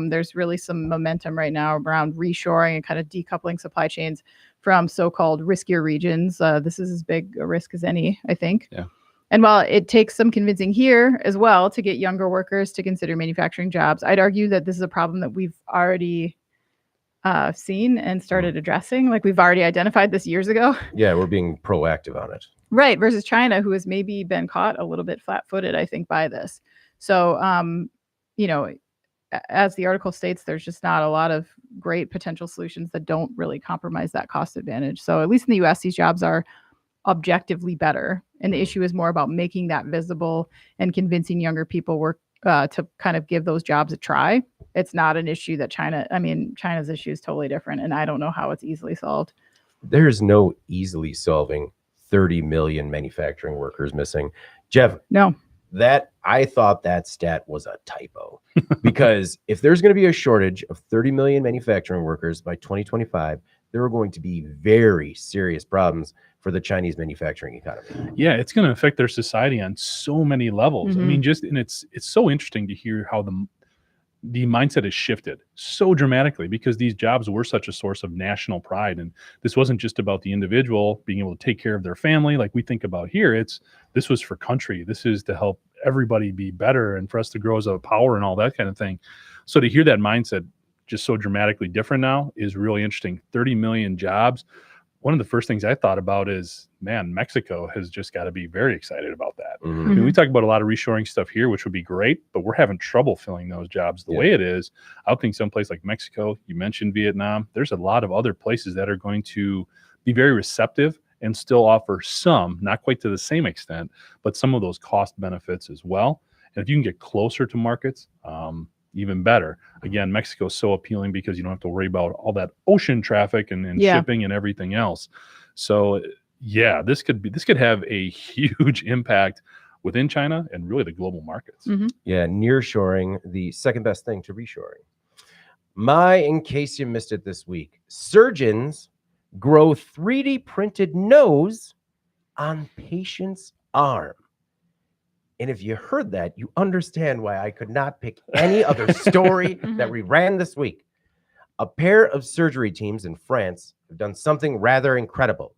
B: There's really some momentum right now around reshoring and kind of decoupling supply chains from so-called riskier regions. This is as big a risk as any, I think.
C: Yeah.
B: And while it takes some convincing here as well to get younger workers to consider manufacturing jobs, I'd argue that this is a problem that we've already seen and started addressing. Like, we've already identified this years ago.
A: Yeah, we're being proactive on it.
B: Right. Versus China, who has maybe been caught a little bit flat-footed, I think, by this. So, as the article states, there's just not a lot of great potential solutions that don't really compromise that cost advantage. So at least in the US, these jobs are objectively better. And the issue is more about making that visible and convincing younger people to kind of give those jobs a try. It's not an issue that China's issue is totally different. And I don't know how it's easily solved.
A: There's no easily solving 30 million manufacturing workers missing. Jeff,
B: No.
A: I thought that stat was a typo, because if there's going to be a shortage of 30 million manufacturing workers by 2025, there are going to be very serious problems for the Chinese manufacturing economy.
C: Yeah, it's going to affect their society on so many levels. I mean, it's so interesting to hear how the mindset has shifted so dramatically, because these jobs were such a source of national pride. And this wasn't just about the individual being able to take care of their family like we think about here. This was for country. This is to help everybody be better and for us to grow as a power and all that kind of thing. So to hear that mindset just so dramatically different now is really interesting. 30 million jobs. One of the first things I thought about is, man, Mexico has just got to be very excited about that. I mean, we talk about a lot of reshoring stuff here, which would be great, but we're having trouble filling those jobs the way it is. I would think someplace like Mexico, you mentioned Vietnam, there's a lot of other places that are going to be very receptive and still offer some, not quite to the same extent, but some of those cost benefits as well. And if you can get closer to markets, even better. Again, Mexico is so appealing because you don't have to worry about all that ocean traffic and shipping and everything else. So yeah, this could have a huge impact within China and really the global markets.
A: Yeah, nearshoring, the second best thing to reshoring. In case you missed it this week, surgeons grow 3D printed nose on patient's arm. And if you heard that, you understand why I could not pick any other story that we ran this week. A pair of surgery teams in France have done something rather incredible.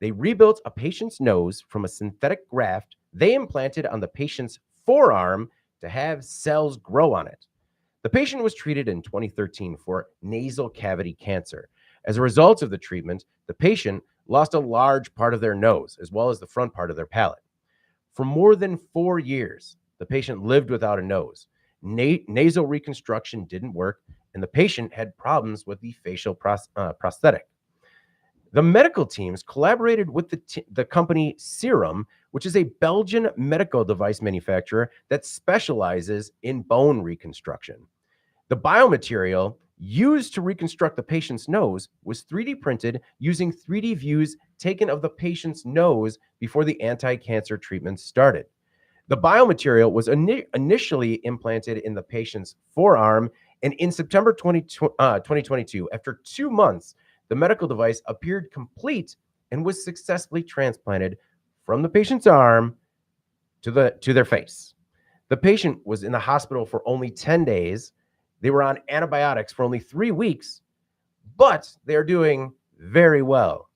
A: They rebuilt a patient's nose from a synthetic graft they implanted on the patient's forearm to have cells grow on it. The patient was treated in 2013 for nasal cavity cancer. As a result of the treatment, the patient lost a large part of their nose, as well as the front part of their palate. For more than 4 years, the patient lived without a nose. Nasal reconstruction didn't work, and the patient had problems with the facial prosthetic. The medical teams collaborated with the company Serum, which is a Belgian medical device manufacturer that specializes in bone reconstruction. The biomaterial used to reconstruct the patient's nose was 3D printed using 3D views taken of the patient's nose before the anti-cancer treatment started. The biomaterial was initially implanted in the patient's forearm, and in September 2022, after 2 months, the medical device appeared complete and was successfully transplanted from the patient's arm to their face. The patient was in the hospital for only 10 days. They were on antibiotics for only 3 weeks, but they're doing very well.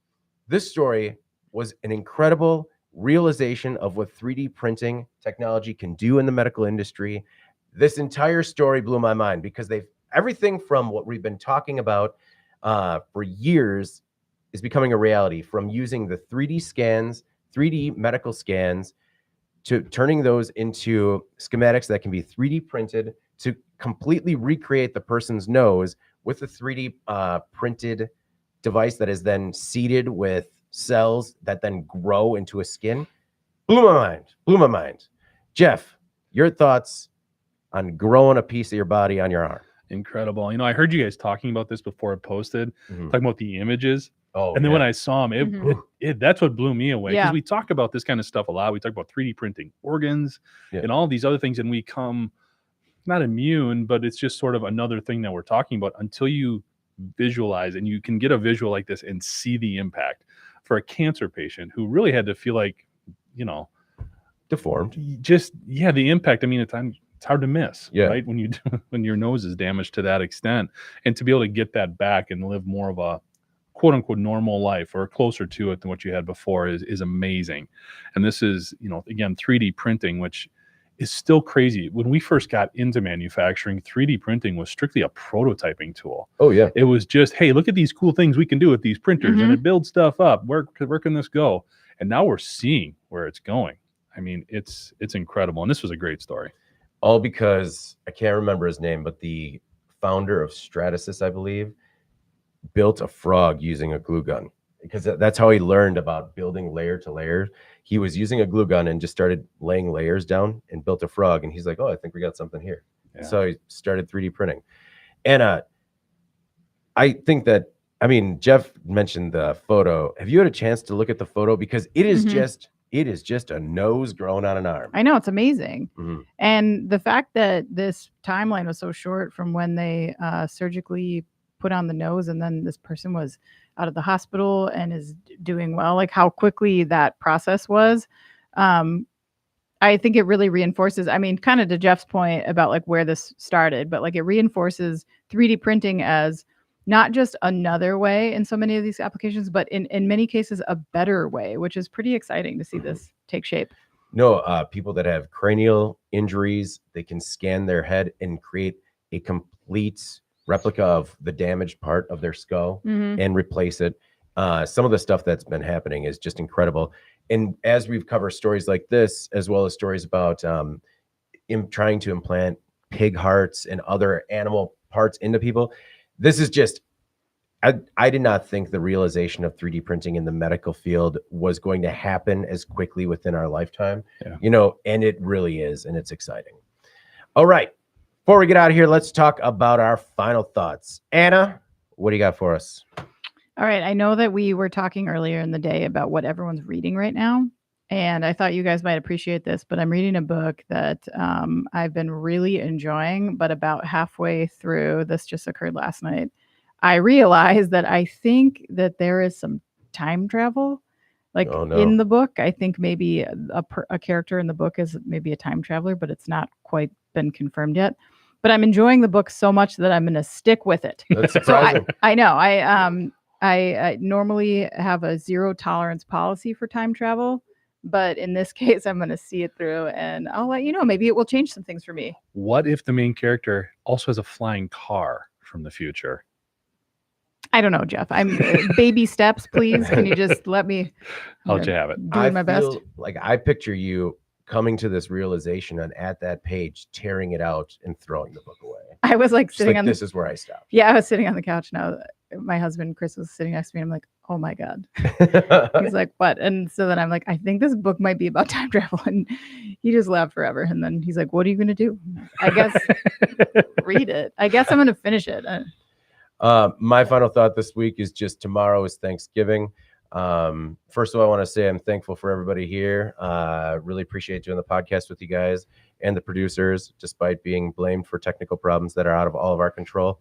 A: This story was an incredible realization of what 3D printing technology can do in the medical industry. This entire story blew my mind because everything from what we've been talking about for years is becoming a reality, from using the 3D scans, 3D medical scans, to turning those into schematics that can be 3D printed to completely recreate the person's nose with a 3D printed device that is then seeded with cells that then grow into a skin. Blew my mind. Jeff, your thoughts on growing a piece of your body on your arm?
C: Incredible. I heard you guys talking about this before it posted, talking about the images.
A: Oh,
C: and then when I saw them, that's what blew me away. Because
B: Yeah.
C: we talk about this kind of stuff a lot. We talk about 3D printing organs and all these other things. And we come, not immune, but it's just sort of another thing that we're talking about until you visualize, and you can get a visual like this and see the impact for a cancer patient who really had to feel like,
A: Deformed.
C: the impact. I mean, it's hard to miss,
A: Yeah.
C: right? When when your nose is damaged to that extent, and to be able to get that back and live more of a quote unquote normal life or closer to it than what you had before is amazing. And this is, again, 3D printing, which is still crazy. When we first got into manufacturing, 3D printing was strictly a prototyping tool.
A: Oh yeah.
C: It was just, hey, look at these cool things we can do with these printers, and it builds stuff up. Where can this go? And now we're seeing where it's going. I mean, it's incredible. And this was a great story.
A: All because I can't remember his name, but the founder of Stratasys, I believe, built a frog using a glue gun, because that's how he learned about building layer to layer. He was using a glue gun and just started laying layers down and built a frog. And he's like, oh, I think we got something here.
C: Yeah.
A: So he started 3D printing. And I think that, Jeff mentioned the photo. Have you had a chance to look at the photo? Because it is just a nose growing on an arm.
B: I know, it's amazing.
A: Mm-hmm.
B: And the fact that this timeline was so short from when they surgically put on the nose and then this person was out of the hospital and is doing well, like how quickly that process was. I think it really reinforces, kind of to Jeff's point about like where this started, but like it reinforces 3D printing as not just another way in so many of these applications, but in many cases, a better way, which is pretty exciting to see this take shape.
A: No, people that have cranial injuries, they can scan their head and create a complete replica of the damaged part of their skull and replace it. Some of the stuff that's been happening is just incredible. And as we've covered stories like this, as well as stories about trying to implant pig hearts and other animal parts into people, this is just, I did not think the realization of 3D printing in the medical field was going to happen as quickly within our lifetime, and it really is, and it's exciting. All right. Before we get out of here, let's talk about our final thoughts. Anna, what do you got for us?
B: All right. I know that we were talking earlier in the day about what everyone's reading right now, and I thought you guys might appreciate this, but I'm reading a book that I've been really enjoying, but about halfway through, this just occurred last night, I realized that I think that there is some time travel. Like in the book, I think maybe a character in the book is maybe a time traveler, but it's not quite been confirmed yet. But I'm enjoying the book so much that I'm going to stick with it.
A: That's surprising.
B: So I know. I normally have a zero tolerance policy for time travel, but in this case, I'm going to see it through, and I'll let you know. Maybe it will change some things for me.
C: What if the main character also has a flying car from the future?
B: I don't know, Jeff. I'm baby steps, please. Can you just let me?
C: I'll let you have it.
B: Doing my best.
A: Like I picture you coming to this realization and at that page, tearing it out and throwing the book away.
B: I was like
A: Just
B: sitting
A: like,
B: on
A: this is where I stopped.
B: Yeah, I was sitting on the couch now. My husband, Chris, was sitting next to me. I'm like, oh my God. He's like, what? And so then I'm like, I think this book might be about time travel. And he just laughed forever. And then he's like, what are you going to do? I guess read it. I guess I'm going to finish it.
A: My final thought this week is just tomorrow is Thanksgiving. First of all, I want to say I'm thankful for everybody here. Really appreciate doing the podcast with you guys and the producers, despite being blamed for technical problems that are out of all of our control.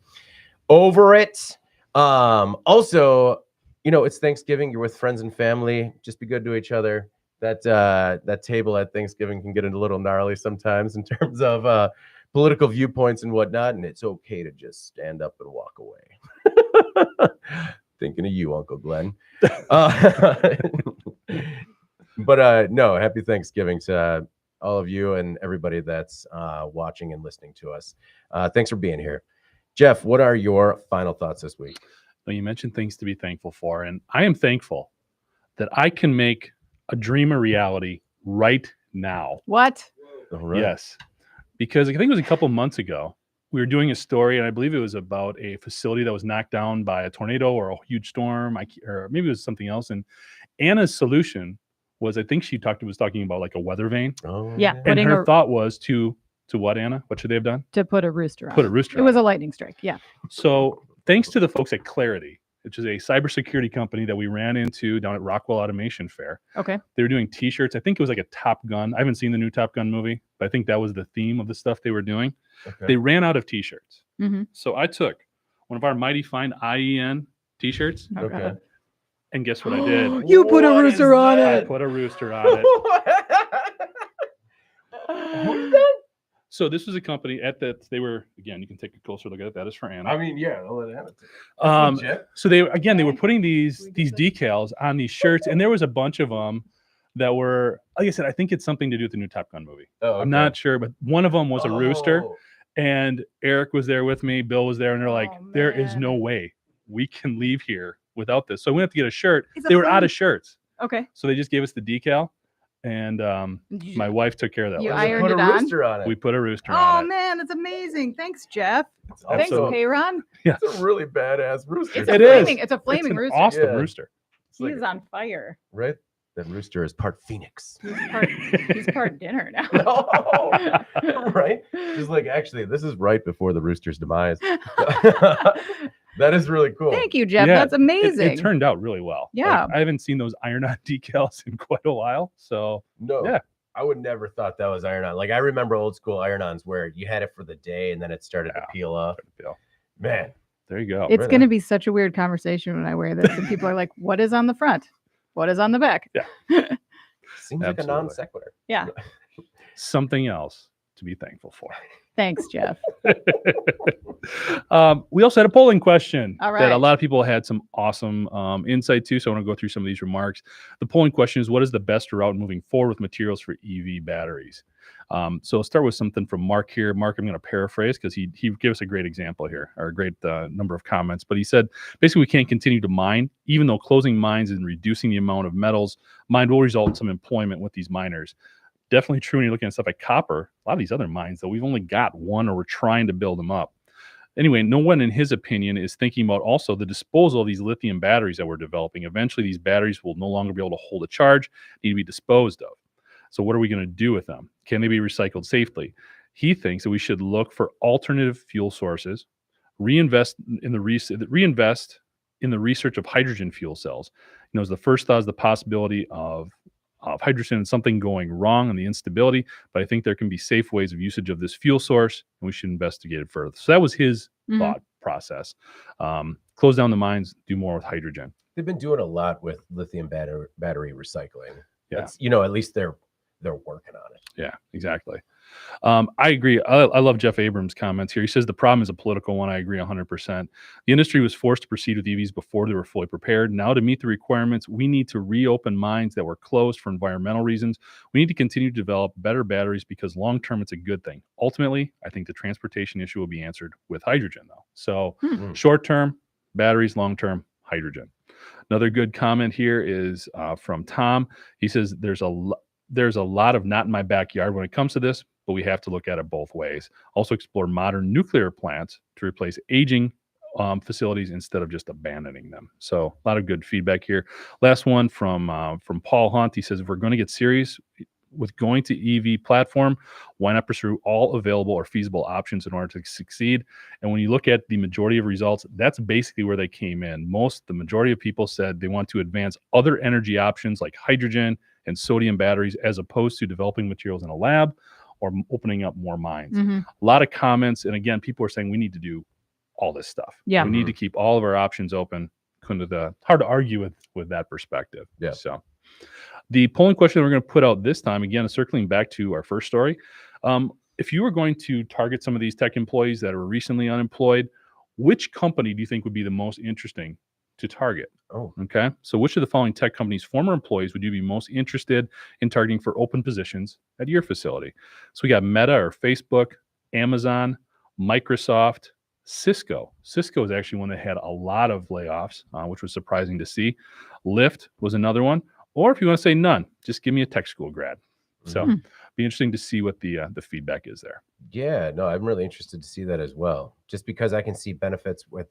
A: Over it. Also, it's Thanksgiving. You're with friends and family. Just be good to each other. That table at Thanksgiving can get a little gnarly sometimes in terms of political viewpoints and whatnot, and it's okay to just stand up and walk away. Thinking of you, Uncle Glenn. But no, happy Thanksgiving to all of you and everybody that's watching and listening to us. Thanks for being here. Jeff, what are your final thoughts this week?
C: Well, you mentioned things to be thankful for, and I am thankful that I can make a dream a reality right now.
B: What?
A: All right.
C: Yes. Because I think it was a couple months ago, we were doing a story, and I believe it was about a facility that was knocked down by a tornado or a huge storm, or maybe it was something else. And Anna's solution was, I think she was talking about like a weather vane.
A: Oh,
B: Yeah.
C: And her thought was to what, Anna? What should they have done?
B: To put a rooster on.
C: Put a rooster
B: It
C: on.
B: was a lightning strike. Yeah.
C: So thanks to the folks at Clarity, which is a cybersecurity company that we ran into down at Rockwell Automation Fair.
B: Okay.
C: They were doing T-shirts. I think it was like a Top Gun. I haven't seen the new Top Gun movie, but I think that was the theme of the stuff they were doing.
A: Okay.
C: They ran out of t-shirts.
B: Mhm.
C: So I took one of our Mighty Fine IEN t-shirts,
B: Oh,
A: Okay.
B: God.
C: and guess what I did?
B: You put a
A: What
B: rooster
A: is
B: on
C: I
A: that?
B: it.
C: put a rooster on it.
A: Who's that?
C: So this was a company at that they were, again, you can take a closer look at it. That is for Anna.
A: I mean, yeah, I'll let Anna take it. That's legit.
C: So they were putting these
B: We did that.
C: decals on these shirts, and there was a bunch of them that were, like I said, I think it's something to do with the new Top Gun movie.
A: Oh,
C: I'm not sure, but one of them was a rooster,
A: Oh.
C: and Eric was there with me, Bill was there, and they're like,
B: Oh,
C: there is no
B: man.
C: way we can leave here without this. So we have to get a shirt.
B: It's a
C: They were out
B: fun-
C: of shirts,
B: Okay.
C: so they just gave us the decal, and
B: Did you-
C: my wife took care of that.
B: You
C: last
A: They
C: night.
B: ironed
A: put a
B: it on?
A: rooster on it.
C: We put a rooster
B: Oh
C: on it.
B: man, that's amazing. Thanks, Jeff.
A: It's
B: Thanks,
A: also-
B: Kayron.
C: Yes.
A: It's a really badass rooster.
B: It's
C: It
B: a
C: is.
B: flaming. It's a flaming
C: It's an
B: rooster.
C: awesome
A: Yeah.
C: rooster.
A: It's
B: He
A: like-
B: is on fire.
A: right? That rooster is part phoenix.
B: He's part dinner now.
A: No, right? Just like actually, this is right before the rooster's demise. That is really cool.
B: Thank you, Jeff.
C: Yeah,
B: That's amazing.
C: It turned out really well. Like,
B: Yeah.
C: I haven't seen those iron-on decals in quite a while. So
A: No,
C: Yeah.
A: I would never thought that was iron on. Like I remember old school iron-ons where you had it for the day and then it started to
C: Yeah.
A: peel off.
C: Bill,
A: Man,
C: there you go.
B: It's
A: right
B: going to
A: on.
B: be such a weird conversation when I wear this, and people are like, "What is on the front? What is on the back?"
A: seems like a
C: Absolutely.
A: non sequitur.
B: Yeah.
C: Something else to be thankful for.
B: Thanks, Jeff.
C: We also had a polling question
B: All
C: that a
B: right.
C: lot of people had some awesome insight to. So I want to go through some of these remarks. The polling question is, what is the best route moving forward with materials for EV batteries? So I'll start with something from Mark here. Mark, I'm going to paraphrase because he gave us a great example here, or a great number of comments. But he said, basically, we can't continue to mine, even though closing mines and reducing the amount of metals mined will result in some employment with these miners. Definitely true when you're looking at stuff like copper. A lot of these other mines, though, we've only got one, or we're trying to build them up. Anyway, no one, in his opinion, is thinking about also the disposal of these lithium batteries that we're developing. Eventually, these batteries will no longer be able to hold a charge, need to be disposed of. So what are we going to do with them? Can they be recycled safely? He thinks that we should look for alternative fuel sources, reinvest in the research of hydrogen fuel cells. You know, the first thought is the possibility of hydrogen and something going wrong and the instability, but I think there can be safe ways of usage of this fuel source, and we should investigate it further. So that was his
B: Mhm.
C: thought process. Close down the mines, do more with hydrogen.
A: They've been doing a lot with lithium battery recycling.
C: Yeah.
A: That's, you know, at least they're working on it.
C: Yeah, exactly. I agree. I love Jeff Abrams' comments here. He says the problem is a political one. I agree 100%. The industry was forced to proceed with EVs before they were fully prepared. Now, to meet the requirements, we need to reopen mines that were closed for environmental reasons. We need to continue to develop better batteries because long-term, it's a good thing. Ultimately, I think the transportation issue will be answered with hydrogen, though. So short-term, batteries, long-term, hydrogen. Another good comment here is from Tom. He says there's a lot of not in my backyard when it comes to this, but we have to look at it both ways. Also explore modern nuclear plants to replace aging facilities instead of just abandoning them. So a lot of good feedback here. Last one from Paul Hunt. He says, if we're going to get serious with going to EV platform, why not pursue all available or feasible options in order to succeed? And when you look at the majority of results, that's basically where they came in. The majority of people said they want to advance other energy options like hydrogen and sodium batteries, as opposed to developing materials in a lab or opening up more mines.
B: Mhm.
C: A lot of comments. And again, people are saying we need to do all this stuff.
B: Yeah.
C: We need to keep all of our options open. Hard to argue with that perspective.
A: Yeah.
C: So the polling question that we're going to put out this time, again, is circling back to our first story. If you were going to target some of these tech employees that are recently unemployed, which company do you think would be the most interesting to target?
A: Oh,
C: Okay. So which of the following tech companies' former employees would you be most interested in targeting for open positions at your facility? So we got Meta or Facebook, Amazon, Microsoft, Cisco. Cisco is actually one that had a lot of layoffs, which was surprising to see. Lyft was another one. Or if you want to say none, just give me a tech school grad. So
B: Mhm.
C: be interesting to see what the feedback is there.
A: yeah, no, I'm really interested to see that as well. Just because I can see benefits with,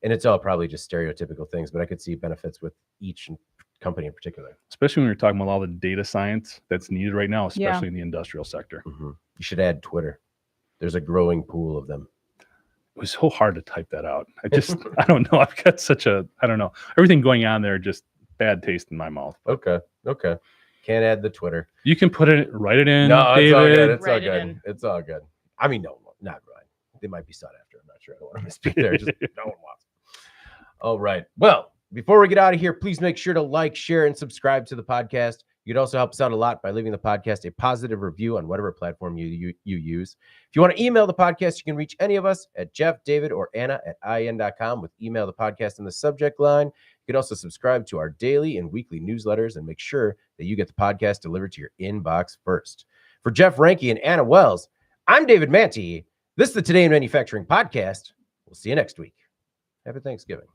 A: and it's all probably just stereotypical things, but I could see benefits with each company in particular.
C: Especially when you're talking about all the data science that's needed right now,
B: Yeah.
C: especially in the industrial sector.
A: You should add Twitter. There's a growing pool of them.
C: It was so hard to type that out. I don't know. I've got I don't know. Everything going on there, just bad taste in my mouth.
A: Okay. Can't add the Twitter.
C: You can write it in,
A: No, it's
C: David.
A: all good. It's all
B: Write it
A: good.
B: in.
A: It's all good. I mean, no, not right. They might be sought after. I'm not sure. I don't want to misspeak there. Just no one wants. All right. Well, before we get out of here, please make sure to like, share, and subscribe to the podcast. You'd also help us out a lot by leaving the podcast a positive review on whatever platform you use. If you want to email the podcast, you can reach any of us at Jeff, David, or Anna at IN.com with email the podcast in the subject line. You can also subscribe to our daily and weekly newsletters and make sure that you get the podcast delivered to your inbox first. For Jeff Ranke and Anna Wells, I'm David Manti. This is the Today in Manufacturing podcast. We'll see you next week. Happy Thanksgiving.